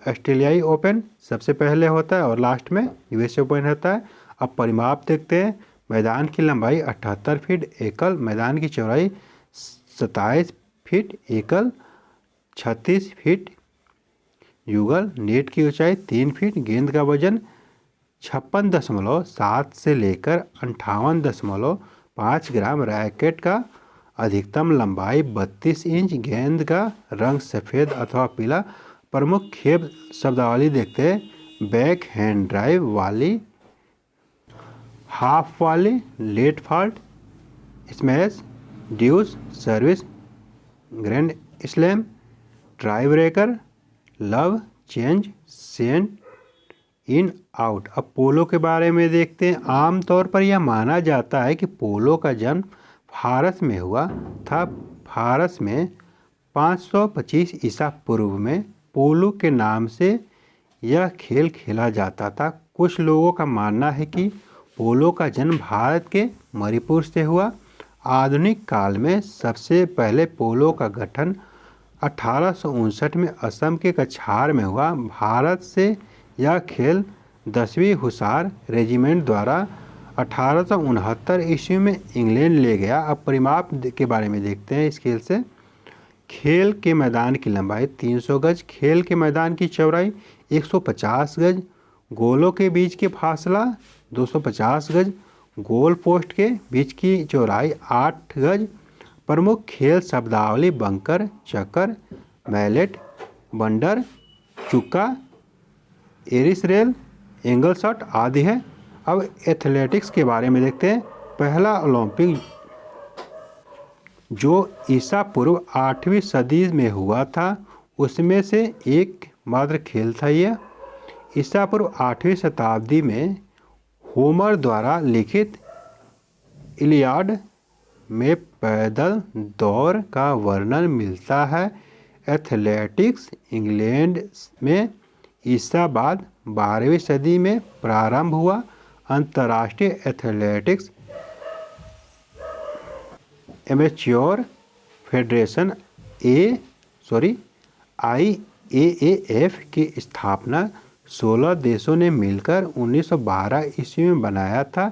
ऑस्ट्रेलियाई ओपन सबसे पहले होता है और लास्ट में US ओपन होता है। अब परिमाप देखते हैं। मैदान की लंबाई 78 फीट एकल, मैदान की चौड़ाई 27 फीट एकल, 36 फीट युगल, नेट की ऊंचाई 3 फीट, गेंद का वजन 56.7 से लेकर 58.5 ग्राम, रैकेट का अधिकतम लंबाई 32 इंच, गेंद का रंग सफ़ेद अथवा पीला। प्रमुख खेल शब्दावली देखते हैं। Backhand drive volley, half volley, let fault, smash, deuce, service, grand slam, tie breaker, love, change, set, in, out. अब पोलो के बारे में देखते हैं। आमतौर पर यह माना जाता है कि पोलो का जन्म फारस में हुआ था। फारस में 525 ईसा पूर्व में पोलो के नाम से यह खेल खेला जाता था। कुछ लोगों का मानना है कि पोलो का जन्म भारत के मणिपुर से हुआ। आधुनिक काल में सबसे पहले पोलो का गठन 1859 में असम के कछार में हुआ। भारत से यह खेल 10वीं हुसार रेजिमेंट द्वारा 1869 ईस्वी में इंग्लैंड ले गया। अब परिमाप के बारे में देखते हैं इस खेल से। खेल के मैदान की लंबाई 300 गज, खेल के मैदान की चौड़ाई 150 गज, गोलों के बीच के फासला 250 गज, गोल पोस्ट के बीच की चौड़ाई 8 गज। प्रमुख खेल शब्दावली बंकर, चक्कर, mallet, बंडर, चुक्का, Eris rail, angle shot आदि है। अब एथलेटिक्स के बारे में देखते हैं। पहला ओलंपिक जो ईसा पूर्व 8वीं सदी में हुआ था उसमें से एक मात्र खेल था यह। ईसा पूर्व 8वीं शताब्दी में होमर द्वारा लिखित इलियाड में पैदल दौड़ का वर्णन मिलता है। एथलेटिक्स इंग्लैंड में ईसा बाद 12वीं सदी में प्रारंभ हुआ। अंतर्राष्ट्रीय एथलेटिक्स एमेच्योर फेडरेशन IAAF की स्थापना 16 देशों ने मिलकर 1912 ईस्वी में बनाया था।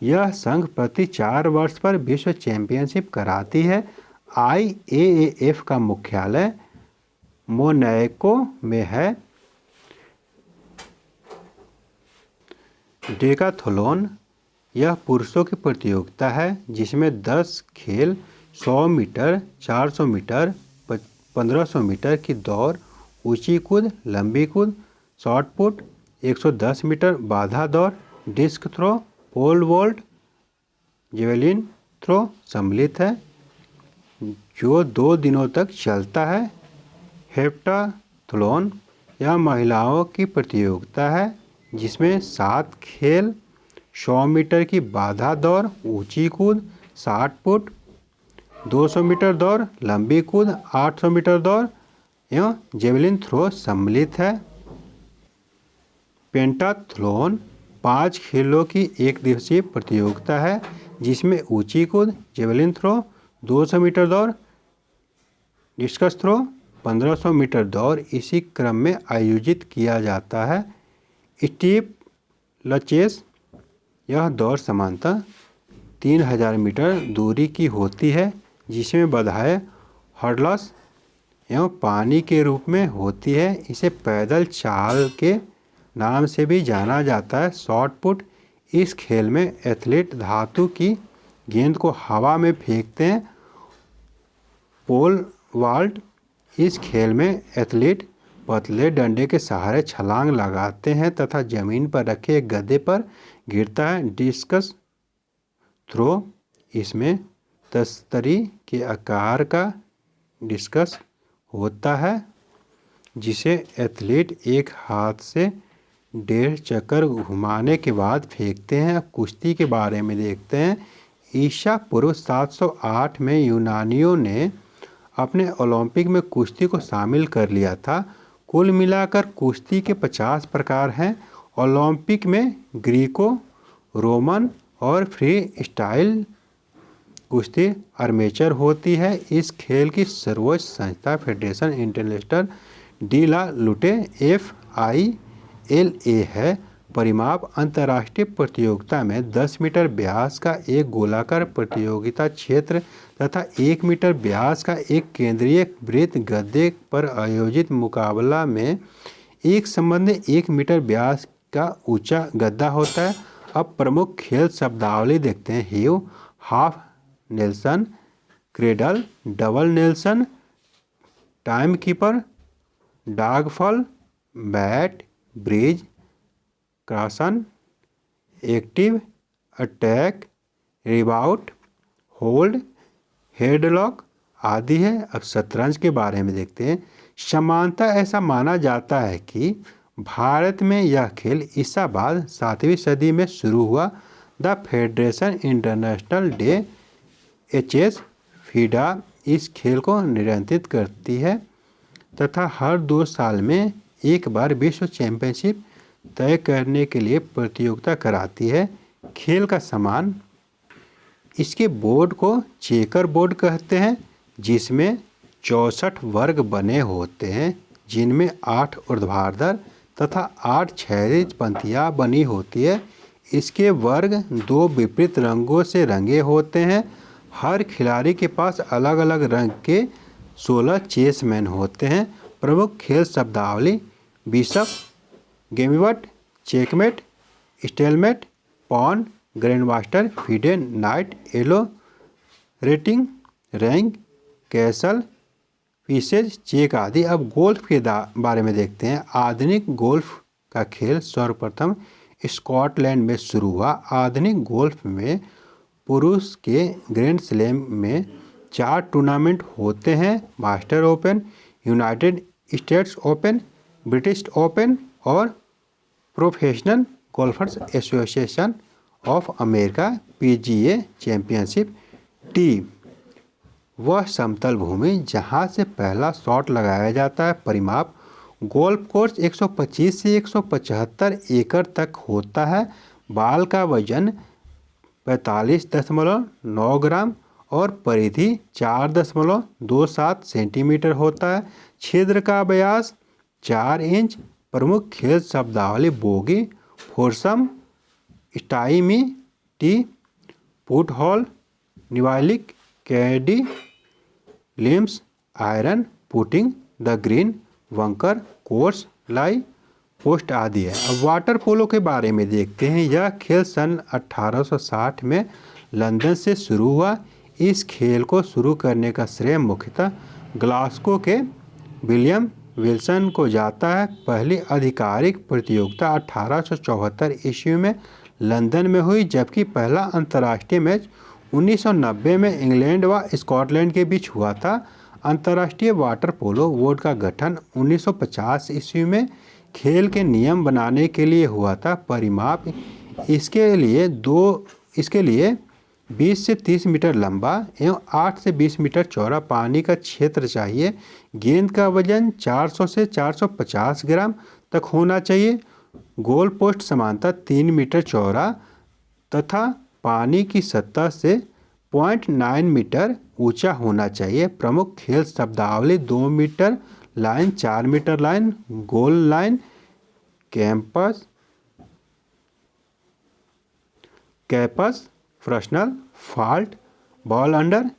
यह संघ प्रति 4 वर्ष पर विश्व चैंपियनशिप कराती है। IAAF का मुख्यालय मोनैको में है। डेकाथलॉन यह पुरुषों की प्रतियोगिता है जिसमें 10 खेल 100 मीटर, 400 मीटर, 1500 मीटर की दौड़, ऊंची कूद, लंबी कूद, शॉट पुट, 110 मीटर बाधा दौड़, disc throw, pole vault, javelin throw सम्मिलित है जो 2 दिनों तक चलता है। हेप्टाथलॉन यह महिलाओं की प्रतियोगिता है जिसमें 7 खेल, 100 मीटर की बाधा दौड़, ऊंची कूद, 60 फुट, 200 मीटर दौड़, लंबी कूद, 800 मीटर दौड़ एवं जेवलिन थ्रो सम्मिलित है। पेंटाथलॉन 5 खेलों की एक दिवसीय प्रतियोगिता है जिसमें ऊंची कूद, जेवलिन थ्रो, 200 मीटर दौड़, डिस्कस थ्रो, 1500 मीटर दौड़ इसी क्रम में आयोजित किया जाता है। स्टीप लचेस यह दौड़ समानतः 3000 मीटर दूरी की होती है जिसमें बाधाएं हर्डल्स एवं पानी के रूप में होती है। इसे पैदल चाल के नाम से भी जाना जाता है। शॉट पुट इस खेल में एथलीट धातु की गेंद को हवा में फेंकते हैं। पोल वॉल्ट, इस खेल में एथलीट पतले डंडे के सहारे छलांग लगाते हैं तथा जमीन पर रखे एक गद्दे पर गिरता है। डिस्कस थ्रो, इसमें तस्तरी के आकार का डिस्कस होता है जिसे एथलीट एक हाथ से 1.5 चक्कर घुमाने के बाद फेंकते हैं। कुश्ती के बारे में देखते हैं। ईसा पूर्व 708 में यूनानियों ने अपने ओलंपिक में कुश्ती को शामिल कर लिया था। कुल मिलाकर कुश्ती के 50 प्रकार हैं। ओलंपिक में ग्रीको रोमन और फ्री स्टाइल कुश्ती आर्मेचर होती है। इस खेल की सर्वोच्च संस्था फेडरेशन इंटरनेशनल डी ला लुटे FILA है। परिमाप, अंतर्राष्ट्रीय प्रतियोगिता में 10 मीटर व्यास का एक गोलाकार प्रतियोगिता क्षेत्र तथा 1 मीटर व्यास का एक केंद्रीय वृत्त गद्दे पर आयोजित मुकाबला में एक संबंध 1 मीटर व्यास का ऊंचा गद्दा होता है। अब प्रमुख खेल शब्दावली देखते हैं। Heave, half nelson, cradle, double nelson, time keeper, dogfall, bat, bridge, क्रॉसन, एक्टिव, अटैक, रिबाउट, होल्ड, हेडलॉक आदि है। अब शतरंज के बारे में देखते हैं। समानता ऐसा माना जाता है कि भारत में यह खेल ईसा बाद 7वीं सदी में शुरू हुआ। The federation international day HS FIDA इस खेल को नियंत्रित करती है तथा हर 2 साल में एक बार विश्व चैंपियनशिप तय करने के लिए प्रतियोगिता कराती है। खेल का सामान, इसके बोर्ड को चेकर बोर्ड कहते हैं जिसमें 64 वर्ग बने होते हैं जिनमें 8 ऊर्ध्वाधर तथा 8 क्षैतिज पंक्तियाँ बनी होती है। इसके वर्ग 2 विपरीत रंगों से रंगे होते हैं। हर खिलाड़ी के पास अलग अलग रंग के 16 चेसमैन होते हैं। प्रमुख खेल शब्दावली: बिशप, गेमिवट, checkmate, stalemate, pawn, grandmaster, FIDE, knight, Elo, rating, rank, castle, pieces, check आदि। अब गोल्फ के बारे में देखते हैं। आधुनिक गोल्फ का खेल सर्वप्रथम स्कॉटलैंड में शुरू हुआ। आधुनिक गोल्फ में पुरुष के ग्रैंड स्लैम में 4 टूर्नामेंट होते हैं: Master Open, United States Open, British Open और Professional Golfers Association of America PGA championship. Tee, वह समतल भूमि जहां से पहला शॉट लगाया जाता है। परिमाप, गोल्फ कोर्स 125 से 175 एकड़ तक होता है। बाल का वजन 45.9 ग्राम और परिधि 4.27 सेंटीमीटर होता है। छिद्र का व्यास 4 इंच। प्रमुख खेल शब्दावली: bogey, foursome, stymie, tee, putt hole, निवालिक, कैडी, लिम्स, iron, putting the green, bunker, course, lie, post आदि है। अब वाटर पोलो के बारे में देखते हैं। यह खेल सन 1860 में लंदन से शुरू हुआ। इस खेल को शुरू करने का श्रेय मुख्यतः ग्लासगो के विलियम विल्सन को जाता है। पहली आधिकारिक प्रतियोगिता 1874 ईस्वी में लंदन में हुई जबकि पहला अंतर्राष्ट्रीय मैच 1990 में इंग्लैंड व स्कॉटलैंड के बीच हुआ था। अंतर्राष्ट्रीय वाटर पोलो बोर्ड का गठन 1950 ईस्वी में खेल के नियम बनाने के लिए हुआ था। परिमाप, इसके लिए 20 से 30 मीटर लंबा एवं 8 से 20 मीटर चौड़ा पानी का क्षेत्र चाहिए। गेंद का वजन 400 से 450 ग्राम तक होना चाहिए। गोल पोस्ट समांतर 3 मीटर चौड़ा तथा पानी की सतह से 0.9 मीटर ऊंचा होना चाहिए। प्रमुख खेल शब्दावली: 2 metre line, 4 metre line, goal line, कैपस, फ्रस्नल, फॉल्ट, बॉल अंडर,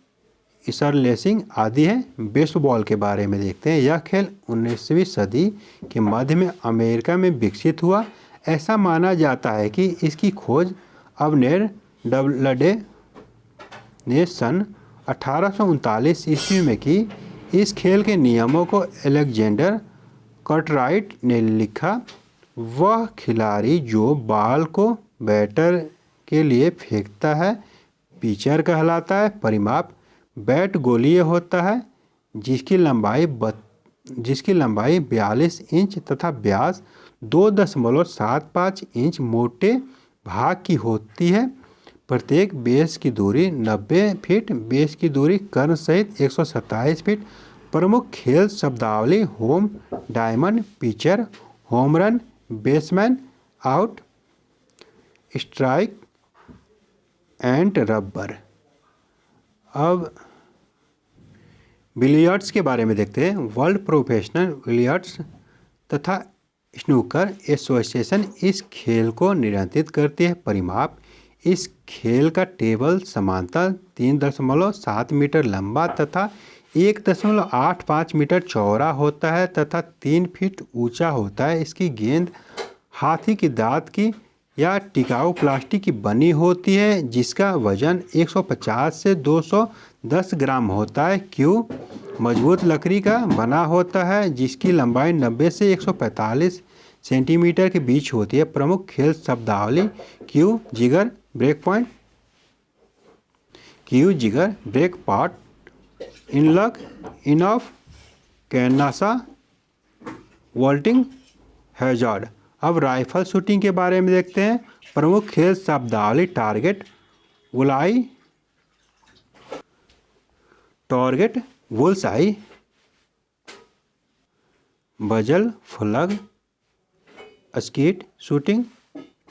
इसरलेसिंग आदि है। बेसबॉल के बारे में देखते हैं। यह खेल 19वीं सदी के मध्य में अमेरिका में विकसित हुआ। ऐसा माना जाता है कि इसकी खोज अवनेर डबलडे ने सन 1839 ईस्वी में की। इस खेल के नियमों को अलेक्जेंडर कार्टराइट ने लिखा। वह खिलाड़ी जो बॉल को बैटर के लिए फेंकता है पिचर कहलाता है। परिमाप: बैट गोलीय होता है जिसकी लंबाई 42 इंच तथा व्यास 2.75 इंच मोटे भाग की होती है। प्रत्येक बेस की दूरी 90 फीट, बेस की दूरी कर्ण सहित 127 फीट। प्रमुख खेल शब्दावली: home, diamond, pitcher, home run, baseman, out, strike and rubber. अब बिलियर्ड्स के बारे में देखते हैं। वर्ल्ड प्रोफेशनल बिलियर्ड्स तथा स्नूकर एसोसिएशन इस खेल को नियंत्रित करती है। परिमाप: इस खेल का टेबल समांतर 3.7 मीटर लंबा तथा 1.85 मीटर चौड़ा होता है तथा 3 फीट ऊंचा होता है। इसकी गेंद हाथी की दांत की या टिकाऊ प्लास्टिक की बनी होती है जिसका वजन 150 से 210 ग्राम होता है। क्यू मजबूत लकड़ी का बना होता है जिसकी लंबाई 90 से 145 सेंटीमीटर के बीच होती है। प्रमुख खेल शब्दावली: cue, jigger, break point, cue, jigger, break pot, इनलक, इन ऑफ, कैनासा, वॉल्टिंग, हैजार्ड। अब राइफल शूटिंग के बारे में देखते हैं। प्रमुख खेल शब्दावली: टारगेट, बुलाई, टारगेट, बुल्सआई, बजल, फ्लग, स्कीट शूटिंग,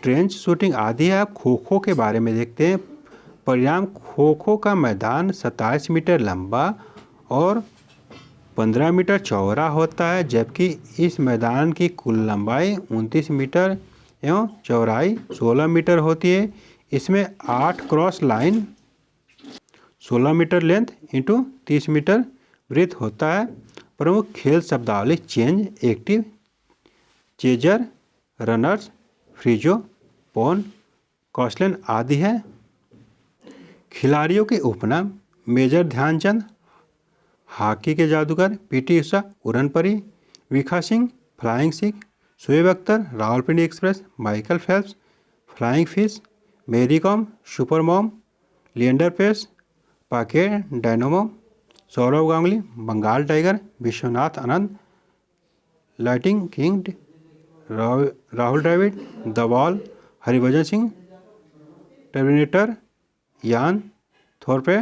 ट्रेंच शूटिंग आदि है। आप खो खो के बारे में देखते हैं। परिणाम: खो खो का मैदान 27 मीटर लंबा और 15 मीटर चौड़ा होता है जबकि इस मैदान की कुल लंबाई 29 मीटर एवं चौड़ाई 16 मीटर होती है। इसमें 8 cross line 16 metre length into 30 metre breadth होता है। प्रमुख खेल शब्दावली: चेंज, एक्टिव, चेजर, रनर्स, फ्रीजो, पोन, कॉस्टलैंड आदि है। खिलाड़ियों के उपनाम: मेजर ध्यानचंद, हॉकी के जादूगर, पीटी उषा, उड़न परी, विखा Singh, flying Sikh, Shoaib Akhtar, Rawalpindi express, Michael Phelps, flying fish, Mary Kom, super mom, Leander Paes, pocket dynamo, Sourav Ganguly, Bengal tiger, Vishwanath Anand, lighting king, Rahul Dravid, the wall, Harbhajan Singh, terminator, Ian Thorpe,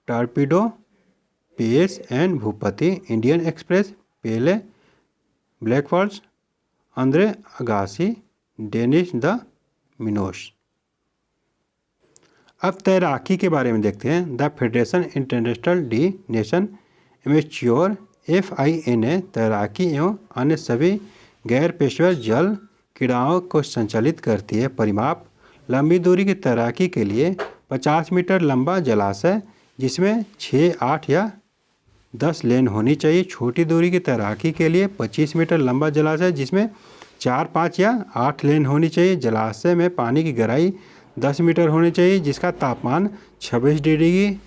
torpedo, Paes and Bhupathi, Indian express, Pele, ब्लैकफॉल्स, Andre Agassi, Dennis the menace. अब तैराकी के बारे में देखते हैं। द फेडरेशन इंटरनेशनल डी nation amateur FINA तैराकी एवं अन्य सभी गैर पेशेवर जल क्रीड़ाओं को संचालित करती है। परिमाप: लंबी दूरी की तैराकी के लिए 50 मीटर लंबा जलाशय जिसमें 6, 8 या 10 लेन होनी चाहिए। छोटी दूरी की तैराकी के लिए 25 मीटर लंबा जलाशय जिसमें 4, 5 या 8 लेन होनी चाहिए। जलाशय में पानी की गहराई 10 मीटर होनी चाहिए जिसका तापमान 26 डिग्री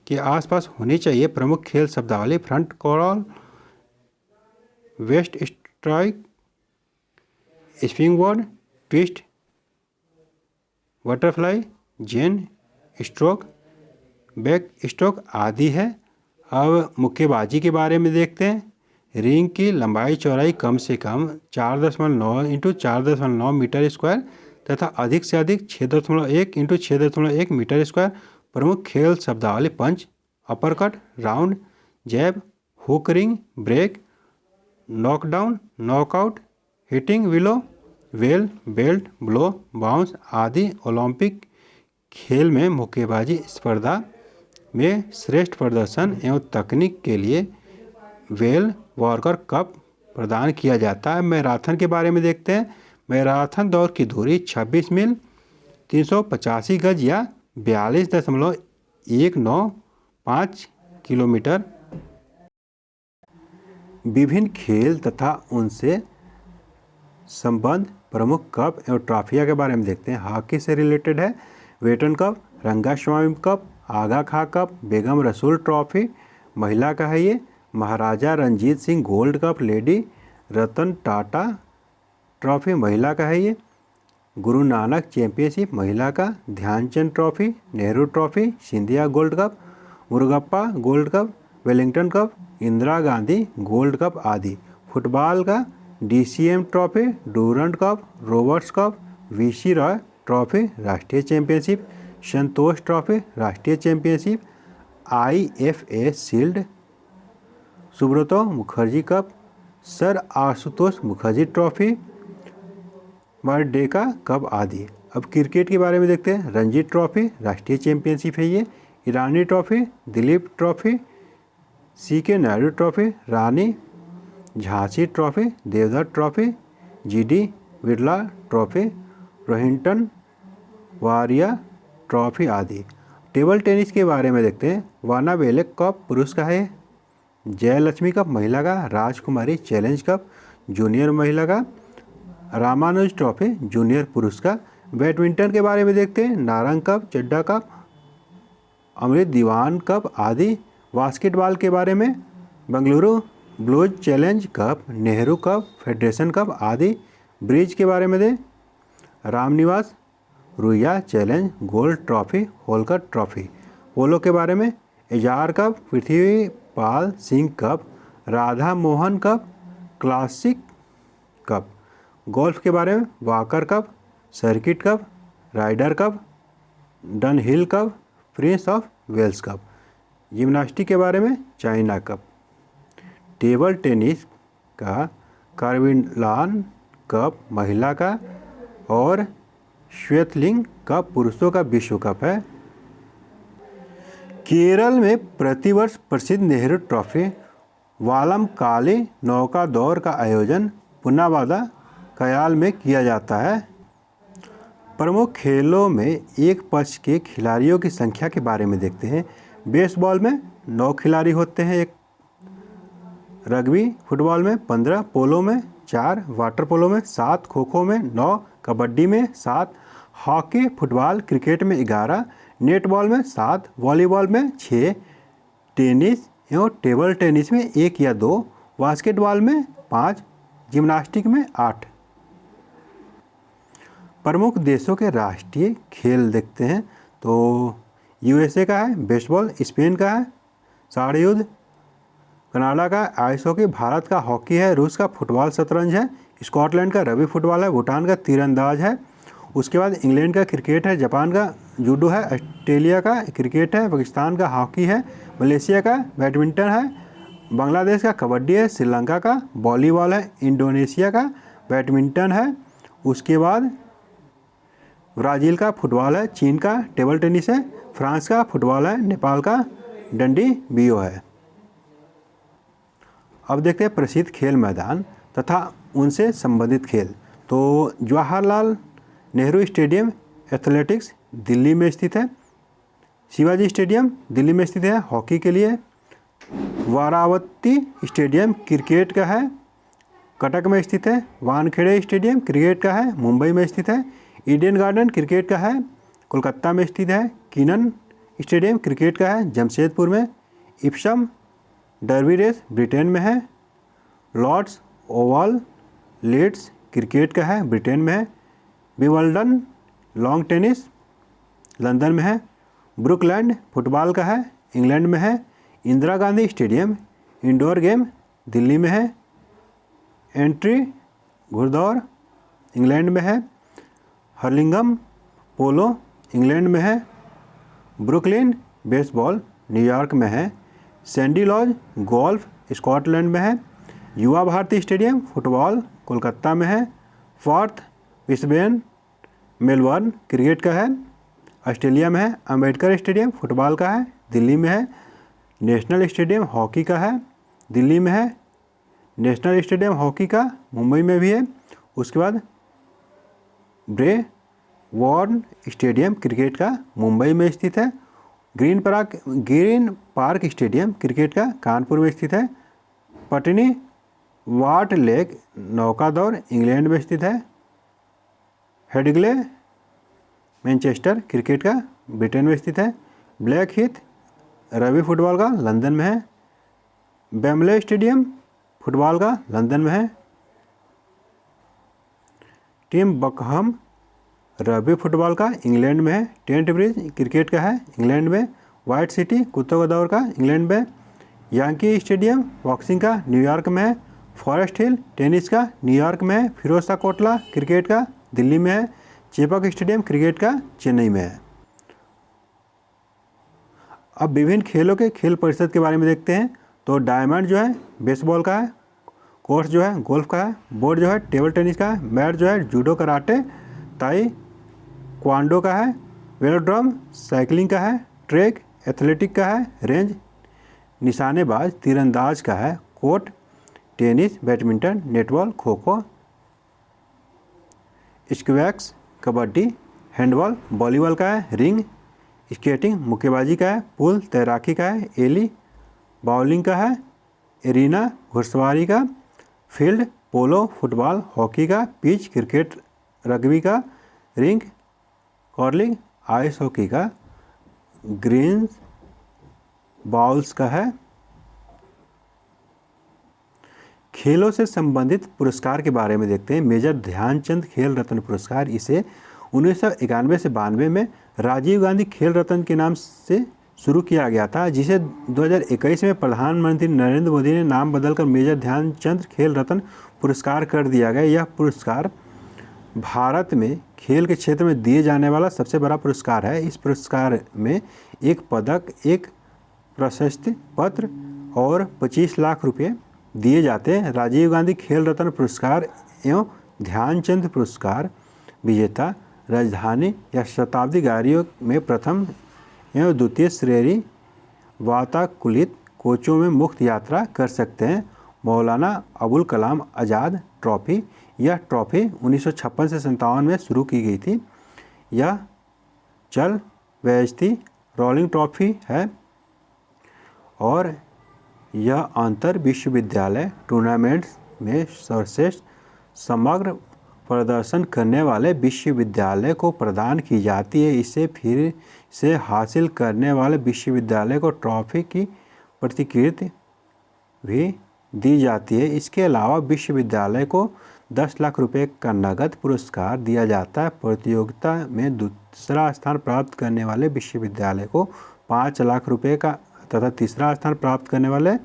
के आसपास होनी चाहिए। प्रमुख खेल शब्दावली: फ्रंट क्रॉल, वेस्ट स्ट्राइक, स्विंगबोर्ड, ट्विस्ट, बटरफ्लाई, जेन स्ट्रोक, बैक स्ट्रोक आदि है। अब मुक्केबाजी के बारे में देखते हैं। रिंग की लंबाई चौड़ाई कम से कम 4.9 इंटू 4.9 मीटर स्क्वायर तथा अधिक से अधिक 6.1 इंटू 6.1 मीटर स्क्वायर। प्रमुख खेल शब्दावली: punch, uppercut, round, jab, hook, ring, break, knockdown, knockout, hitting, विलो, वेल, बेल्ट, ब्लो, बाउंस आदि। ओलंपिक खेल में मुक्केबाजी स्पर्धा में श्रेष्ठ प्रदर्शन एवं तकनीक के लिए वेल वॉकर कप प्रदान किया जाता है। मैराथन के बारे में देखते हैं। मैराथन दौड़ की दूरी 26 मील 385 गज या 42.195 किलोमीटर। विभिन्न खेल तथा उनसे संबंध प्रमुख कप एवं ट्रॉफिया के बारे में देखते हैं। हॉकी से रिलेटेड है Beighton cup, Rangaswami cup, Aga Khan cup, Begum Rasool trophy महिला का है ये, Maharaja Ranjit Singh gold cup lady, Ratan Tata trophy महिला का है ये, गुरु नानक चैंपियनशिप महिला का, Dhyan Chand trophy, Nehru trophy, Scindia gold cup, Murugappa gold cup, Wellington cup, Indira Gandhi gold cup आदि। फुटबॉल का DCM trophy, Durand cup, Roberts cup, VC Roy trophy राष्ट्रीय चैंपियनशिप, संतोष ट्रॉफी राष्ट्रीय championship, IFA shield, Subroto Mukherjee cup, sir Ashutosh Mukherjee trophy, Merdeka cup आदि। अब cricket के बारे में देखते हैं। रणजी ट्रॉफी राष्ट्रीय चैंपियनशिप है ये, Irani trophy, Duleep trophy, CK Naidu trophy, Rani Jhansi trophy, Deodhar trophy, GD Birla trophy, Rohinton वारिया ट्रॉफी आदि। टेबल टेनिस के बारे में देखते हैं। वाना वेलेक कप पुरुष का है, जयलक्ष्मी कप महिला का, राजकुमारी चैलेंज कप जूनियर महिला का, रामानुज ट्रॉफी जूनियर पुरुष का। बैडमिंटन के बारे में देखते हैं। Narang cup, Chadha cup, Amrit Diwan cup आदि। बास्केटबॉल के बारे में Bengaluru blues challenge cup, Nehru cup, federation cup आदि। ब्रिज के बारे में दें। Ramniwas Ruia challenge, gold trophy, Holkar trophy. Polo के बारे में Ezra cup, Prithvipal Singh cup, Radha Mohan cup, classic cup. Golf के बारे में Walker cup, circuit cup, Ryder cup, Dunhill cup, prince of Wales cup. Gymnastic के बारे में चाइना कप। टेबल टेनिस का कार्विलान कप महिला का और श्वेतलिंग कप पुरुषों का विश्व कप है। केरल में प्रतिवर्ष प्रसिद्ध नेहरू ट्रॉफी वालम काली नौका दौड़ का आयोजन पुनावादा कयाल में किया जाता है। प्रमुख खेलों में एक पक्ष के खिलाड़ियों की संख्या के बारे में देखते हैं। बेसबॉल में 9 खिलाड़ी होते हैं, एक रग्बी फुटबॉल में 15, पोलो में 4, वाटर पोलो में 7, खो खो में 9, कबड्डी में 7, हॉकी फुटबॉल क्रिकेट में 11, नेटबॉल में 7, वॉलीबॉल में 6, टेनिस एवं टेबल टेनिस में 1 या 2, बास्केटबॉल में 5, जिम्नास्टिक में 8। प्रमुख देशों के राष्ट्रीय खेल देखते हैं तो USA का है बेसबॉल, स्पेन का है साड़ युद्ध, कनाडा का आइस हॉकी, भारत का हॉकी है, रूस का फुटबॉल शतरंज है, स्कॉटलैंड का रग्बी फुटबॉल है, भूटान का तीरंदाज है। उसके बाद इंग्लैंड का क्रिकेट है, जापान का जूडो है, ऑस्ट्रेलिया का क्रिकेट है, पाकिस्तान का हॉकी है, मलेशिया का बैडमिंटन है, बांग्लादेश का कबड्डी है, श्रीलंका का वॉलीबॉल है, इंडोनेशिया का बैडमिंटन है। उसके बाद ब्राज़ील का फुटबॉल है, चीन का टेबल टेनिस है, फ्रांस का फुटबॉल है, नेपाल का डंडी बियो है। अब देखते हैं प्रसिद्ध खेल मैदान तथा उनसे संबंधित खेल। तो जवाहरलाल नेहरू स्टेडियम एथलेटिक्स दिल्ली में स्थित है, शिवाजी स्टेडियम दिल्ली में स्थित है हॉकी के लिए, वारावती स्टेडियम क्रिकेट का है कटक में स्थित है, वानखेड़े स्टेडियम क्रिकेट का है मुंबई में स्थित है, ईडन गार्डन क्रिकेट का है कोलकाता में स्थित है, किनन स्टेडियम क्रिकेट का है जमशेदपुर में, इप्सम डर्बी रेस ब्रिटेन में है, लॉर्ड्स ओवल लीड्स क्रिकेट का है ब्रिटेन में है, विंबलडन लॉन्ग टेनिस लंदन में है, ब्रुकलैंड फुटबॉल का है इंग्लैंड में है, Indira Gandhi stadium indoor game Delhi में है, एंट्री घुड़दौड़ इंग्लैंड में है, हर्लिंगम पोलो इंग्लैंड में है, ब्रुकलिन बेसबॉल न्यूयॉर्क में है, सैंडी लॉज गोल्फ स्कॉटलैंड में है, युवा भारती स्टेडियम फुटबॉल कोलकाता में है, फोर्थ ब्रिस्बेन मेलबर्न क्रिकेट का है ऑस्ट्रेलिया में है, अंबेडकर स्टेडियम फुटबॉल का है दिल्ली में है, नेशनल स्टेडियम हॉकी का है दिल्ली में है, नेशनल स्टेडियम हॉकी का मुंबई में भी है। उसके बाद ब्रे वॉर्न स्टेडियम क्रिकेट का मुंबई में स्थित है, ग्रीन पार्क स्टेडियम क्रिकेट का कानपुर में स्थित है, पटनी वाट लेक नौकादौड़ इंग्लैंड में स्थित है। हेडिग्ले मैनचेस्टर क्रिकेट का ब्रिटेन में स्थित है। ब्लैक हीथ रग्बी फुटबॉल का लंदन में है। वेम्बले स्टेडियम फुटबॉल का लंदन में है। टीम बकहम रग्बी फुटबॉल का इंग्लैंड में है। टेंट ब्रिज क्रिकेट का है इंग्लैंड में। वाइट सिटी कुत्तों का दौर का इंग्लैंड में। यांकी स्टेडियम बॉक्सिंग का न्यूयॉर्क में है। फॉरेस्ट हिल टेनिस का न्यूयॉर्क में है। फिरोजशाह कोटला क्रिकेट का दिल्ली में है। चेपॉक स्टेडियम क्रिकेट का चेन्नई में है। अब विभिन्न खेलों के खेल परिषद के बारे में देखते हैं। तो डायमंड जो है बेसबॉल का है। कोर्स जो है गोल्फ का है। बोर्ड जो है टेबल टेनिस का है। मैट जो है जूडो कराटे ताई क्वांडो का है। वेलोड्रम साइकिलिंग का है। ट्रैक एथलेटिक का है। रेंज निशानेबाज तीरंदाज का है। Court tennis badminton netball kho kho squash kabaddi handball volleyball का है। रिंग स्केटिंग मुक्केबाजी का है। पूल तैराकी का है। एली बाउलिंग का है। एरिना घुड़सवारी का। फील्ड पोलो फुटबॉल हॉकी का। पिच क्रिकेट रग्बी का। रिंग कर्लिंग आइस हॉकी का। ग्रीन्स बाउल्स का है। खेलों से संबंधित पुरस्कार के बारे में देखते हैं। मेजर ध्यानचंद खेल रत्न पुरस्कार इसे 1991 से 92 में राजीव गांधी खेल रत्न के नाम से शुरू किया गया था, जिसे 2021 में प्रधानमंत्री नरेंद्र मोदी ने नाम बदलकर मेजर ध्यानचंद खेल रत्न पुरस्कार कर दिया गया। यह पुरस्कार भारत में खेल के क्षेत्र में दिए जाने वाला सबसे बड़ा पुरस्कार है। इस पुरस्कार में एक पदक, एक प्रशस्ति पत्र और 25 लाख रुपए दिए जाते हैं। राजीव गांधी खेल रत्न पुरस्कार एवं ध्यानचंद पुरस्कार विजेता राजधानी या शताब्दी गाड़ियों में प्रथम एवं द्वितीय श्रेणी वातानुकूलित कोचों में मुक्त यात्रा कर सकते हैं। मौलाना अबुल कलाम आज़ाद ट्रॉफी, यह ट्रॉफी 1956 से 57 में शुरू की गई थी। यह चल बेइज्जती रोलिंग ट्रॉफी है और यह अंतर विश्वविद्यालय टूर्नामेंट्स में सर्वश्रेष्ठ समग्र प्रदर्शन करने वाले विश्वविद्यालय को प्रदान की जाती है। इसे फिर से हासिल करने वाले विश्वविद्यालय को ट्रॉफी की प्रतिकृति भी दी जाती है। इसके अलावा विश्वविद्यालय को 10 लाख रुपए का नगद पुरस्कार दिया जाता है। प्रतियोगिता में दूसरा स्थान प्राप्त करने वाले विश्वविद्यालय को 5 लाख रुपए का तथा तीसरा स्थान प्राप्त करने वाले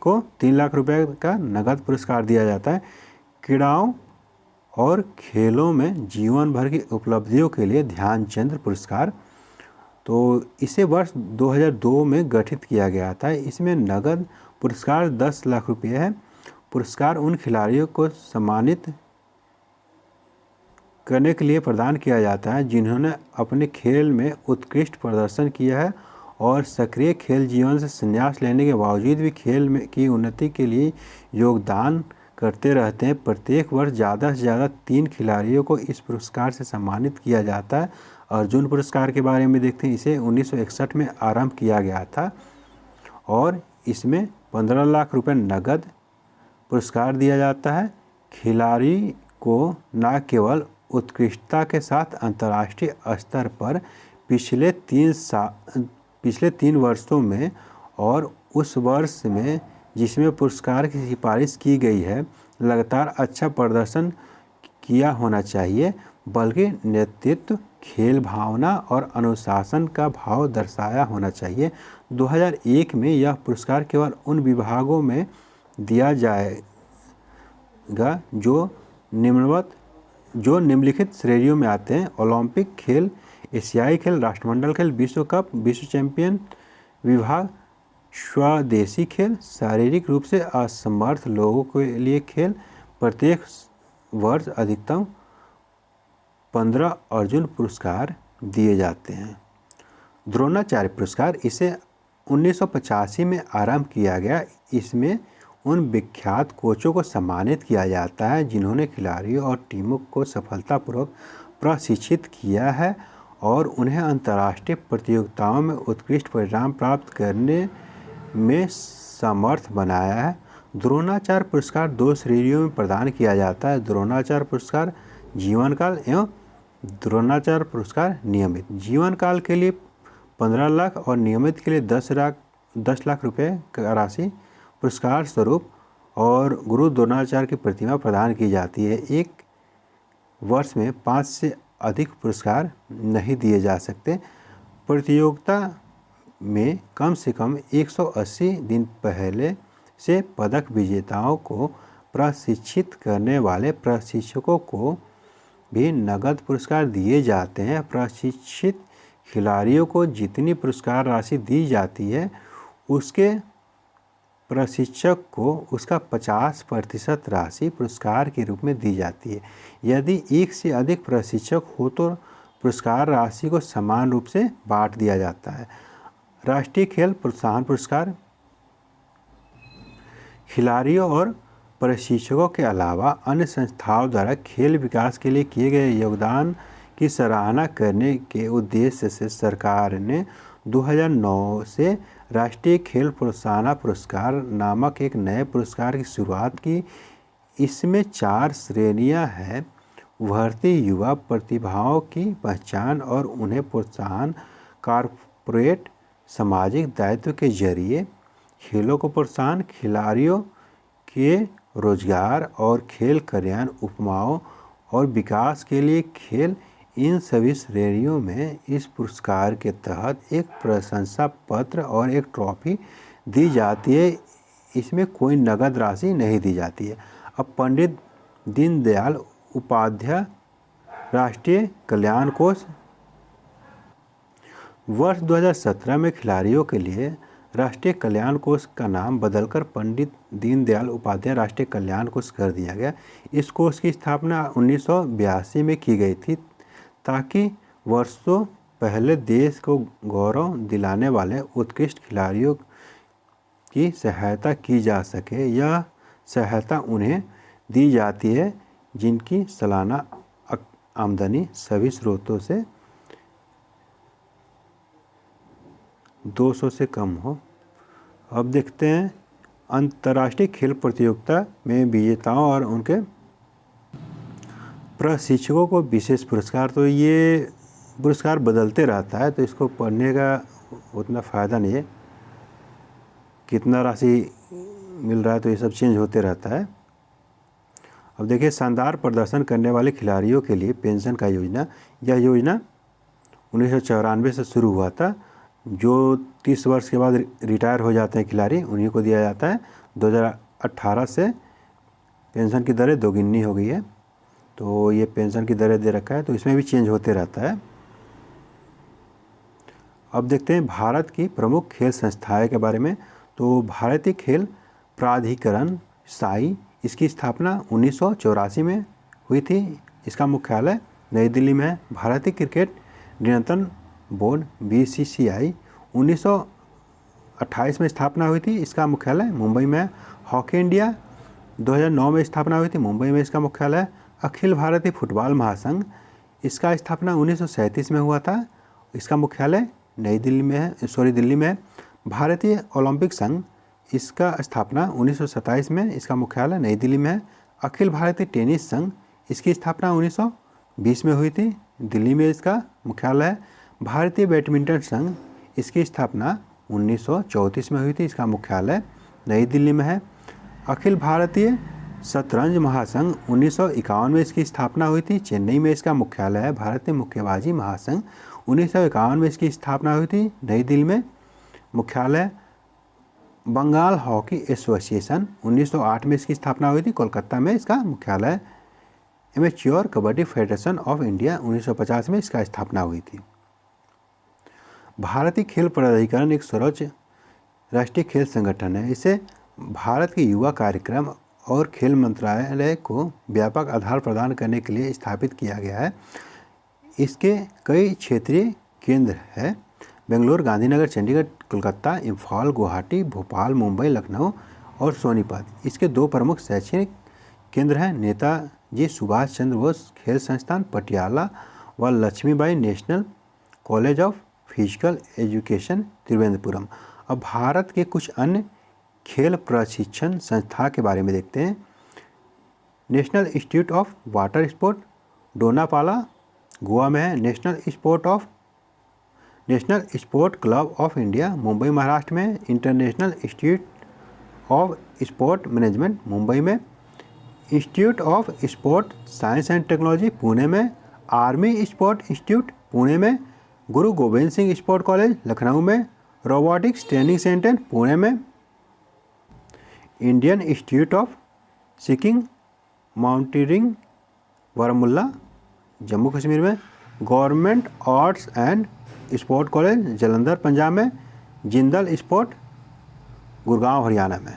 को 3 लाख रुपए का नगद पुरस्कार दिया जाता है। क्रीड़ाओं और खेलों में जीवन भर की उपलब्धियों के लिए ध्यानचंद पुरस्कार, तो इसे वर्ष 2002 में गठित किया गया था। इसमें नगद पुरस्कार 10 लाख रुपए है। पुरस्कार उन खिलाड़ियों को सम्मानित करने के लिए प्रदान किया जाता है जिन्होंने अपने खेल में उत्कृष्ट प्रदर्शन किया है और सक्रिय खेल जीवन से संन्यास लेने के बावजूद भी खेल में की उन्नति के लिए योगदान करते रहते हैं। प्रत्येक वर्ष ज़्यादा से ज़्यादा 3 खिलाड़ियों को इस पुरस्कार से सम्मानित किया जाता है। अर्जुन पुरस्कार के बारे में देखते हैं। इसे 1961 में आरंभ किया गया था और इसमें 15 लाख रुपए नगद पुरस्कार दिया जाता है। खिलाड़ी को न केवल उत्कृष्टता के साथ अंतर्राष्ट्रीय स्तर पर पिछले 3 वर्षों में और उस वर्ष में जिसमें पुरस्कार की सिफारिश की गई है लगातार अच्छा प्रदर्शन किया होना चाहिए, बल्कि नेतृत्व, खेल भावना और अनुशासन का भाव दर्शाया होना चाहिए। 2001 में यह पुरस्कार केवल उन विभागों में दिया जाएगा जो निम्नलिखित श्रेणियों में आते हैं: ओलंपिक खेल, एशियाई खेल, राष्ट्रमंडल खेल, विश्व कप, विश्व चैंपियन विभाग, स्वदेशी खेल, शारीरिक रूप से असमर्थ लोगों के लिए खेल। प्रत्येक वर्ष अधिकतम 15 अर्जुन पुरस्कार दिए जाते हैं। द्रोणाचार्य पुरस्कार, इसे 1985 में आरंभ किया गया। इसमें उन विख्यात कोचों को सम्मानित किया जाता है जिन्होंने खिलाड़ियों और टीमों को सफलतापूर्वक प्रशिक्षित किया है और उन्हें अंतर्राष्ट्रीय प्रतियोगिताओं में उत्कृष्ट परिणाम प्राप्त करने में समर्थ बनाया है। द्रोणाचार्य पुरस्कार 2 श्रेणियों में प्रदान किया जाता है। द्रोणाचार्य पुरस्कार जीवन काल एवं द्रोणाचार्य पुरस्कार नियमित। जीवन काल के लिए 15 लाख और नियमित के लिए 10 लाख रुपए का राशि पुरस्कार स्वरूप और गुरु द्रोणाचार्य की प्रतिमा प्रदान की जाती है। एक वर्ष में 5 से अधिक पुरस्कार नहीं दिए जा सकते। प्रतियोगिता में कम से कम 180 दिन पहले से पदक विजेताओं को प्रशिक्षित करने वाले प्रशिक्षकों को भी नगद पुरस्कार दिए जाते हैं। प्रशिक्षित खिलाड़ियों को जितनी पुरस्कार राशि दी जाती है उसके प्रशिक्षक को उसका 50% राशि पुरस्कार के रूप में दी जाती है। यदि एक से अधिक प्रशिक्षक हो तो पुरस्कार राशि को समान रूप से बांट दिया जाता है। राष्ट्रीय खेल प्रोत्साहन पुरस्कार खिलाड़ियों और प्रशिक्षकों के अलावा अन्य संस्थाओं द्वारा खेल विकास के लिए किए गए योगदान की सराहना करने के उद्देश्य से सरकार ने 2009 से राष्ट्रीय खेल प्रोत्साहन पुरस्कार नामक एक नए पुरस्कार की शुरुआत की। इसमें 4 श्रेणियां हैं। उभरती युवा प्रतिभाओं की पहचान और उन्हें प्रोत्साहन, कॉर्पोरेट सामाजिक दायित्व के जरिए खेलों को प्रोत्साहन, खिलाड़ियों के रोजगार और खेल कल्याण उपमाओं और विकास के लिए खेल। इन सभी श्रेणियों में इस पुरस्कार के तहत एक प्रशंसा पत्र और एक ट्रॉफी दी जाती है। इसमें कोई नगद राशि नहीं दी जाती है। अब पंडित दीनदयाल उपाध्याय राष्ट्रीय कल्याण कोष वर्ष 2017 में खिलाड़ियों के लिए राष्ट्रीय कल्याण कोष का नाम बदलकर पंडित दीनदयाल उपाध्याय राष्ट्रीय कल्याण कोष कर दिया गया। इस कोष की स्थापना 1982 में की गई थी ताकि वर्षों पहले देश को गौरव दिलाने वाले उत्कृष्ट खिलाड़ियों की सहायता की जा सके। यह सहायता उन्हें दी जाती है जिनकी सालाना आमदनी सभी स्रोतों से 200 से कम हो। अब देखते हैं अंतर्राष्ट्रीय खेल प्रतियोगिता में विजेताओं और उनके प्रशिक्षकों को विशेष पुरस्कार। तो ये पुरस्कार बदलते रहता है तो इसको पढ़ने का उतना फ़ायदा नहीं है। कितना राशि मिल रहा है तो ये सब चेंज होते रहता है। अब देखिए शानदार प्रदर्शन करने वाले खिलाड़ियों के लिए पेंशन का योजना। यह योजना 1994 से शुरू हुआ था। जो 30 वर्ष के बाद रिटायर हो जाते हैं खिलाड़ी उन्हीं को दिया जाता है। 2018 से पेंशन की दरें दोगुनी हो गई है। तो ये पेंशन की दरें दे रखा है तो इसमें भी चेंज होते रहता है। अब देखते हैं भारत की प्रमुख खेल संस्थाएं के बारे में। तो भारतीय खेल प्राधिकरण साई, इसकी स्थापना 1984 में हुई थी। इसका मुख्यालय नई दिल्ली में है। भारतीय क्रिकेट नियंत्रण बोर्ड BCCI 1928 में स्थापना हुई थी। इसका मुख्यालय मुंबई में है। हॉकी इंडिया 2009 में स्थापना हुई थी। मुंबई में इसका मुख्यालय है। अखिल भारतीय फुटबॉल महासंघ, इसका स्थापना 1937 में हुआ था। इसका मुख्यालय दिल्ली में है। भारतीय ओलंपिक संघ, इसका स्थापना 1927 में, इसका मुख्यालय नई दिल्ली में है। अखिल भारतीय टेनिस संघ, इसकी स्थापना 1920 में हुई थी। दिल्ली में इसका मुख्यालय है। भारतीय बैडमिंटन संघ, इसकी स्थापना 1934 में हुई थी। इसका मुख्यालय नई दिल्ली में है। अखिल भारतीय शतरंज महासंघ 1951 में इसकी स्थापना हुई थी। चेन्नई में इसका मुख्यालय है। भारतीय मुक्केबाजी महासंघ 1951 में इसकी स्थापना हुई थी। नई दिल्ली में मुख्यालय। बंगाल हॉकी एसोसिएशन 1908 में इसकी स्थापना हुई थी। कोलकाता में इसका मुख्यालय। Amateur kabaddi federation of India 1950 में इसका स्थापना हुई थी। भारतीय खेल प्राधिकरण एक सर्वोच्च राष्ट्रीय खेल संगठन है। इसे भारत के युवा कार्यक्रम और खेल मंत्रालय को व्यापक आधार प्रदान करने के लिए स्थापित किया गया है। इसके कई क्षेत्रीय केंद्र हैं। बेंगलुरु, गांधीनगर, चंडीगढ़, कोलकाता, इम्फाल, गुवाहाटी, भोपाल, मुंबई, लखनऊ और सोनीपत। इसके 2 प्रमुख शैक्षणिक केंद्र हैं। नेताजी सुभाष चंद्र बोस खेल संस्थान पटियाला व Lakshmibai national college of physical education त्रिवेंद्रपुरम। अब भारत के कुछ अन्य खेल प्रशिक्षण संस्था के बारे में देखते हैं। National institute of water sport Donapaula Goa में है। National sport club of India Mumbai Maharashtra में है। International institute of sport management Mumbai में। Institute of sport science and technology Pune में। आर्मी स्पोर्ट इंस्टीट्यूट पुणे में। गुरु गोविंद सिंह स्पोर्ट कॉलेज लखनऊ में। रोबोटिक्स ट्रेनिंग सेंटर पुणे में। Indian institute of skiing mountaineering Baramulla Jammu Kashmir में। Government arts and sport college Jalandhar Punjab में। Jindal sport Gurgaon Haryana में।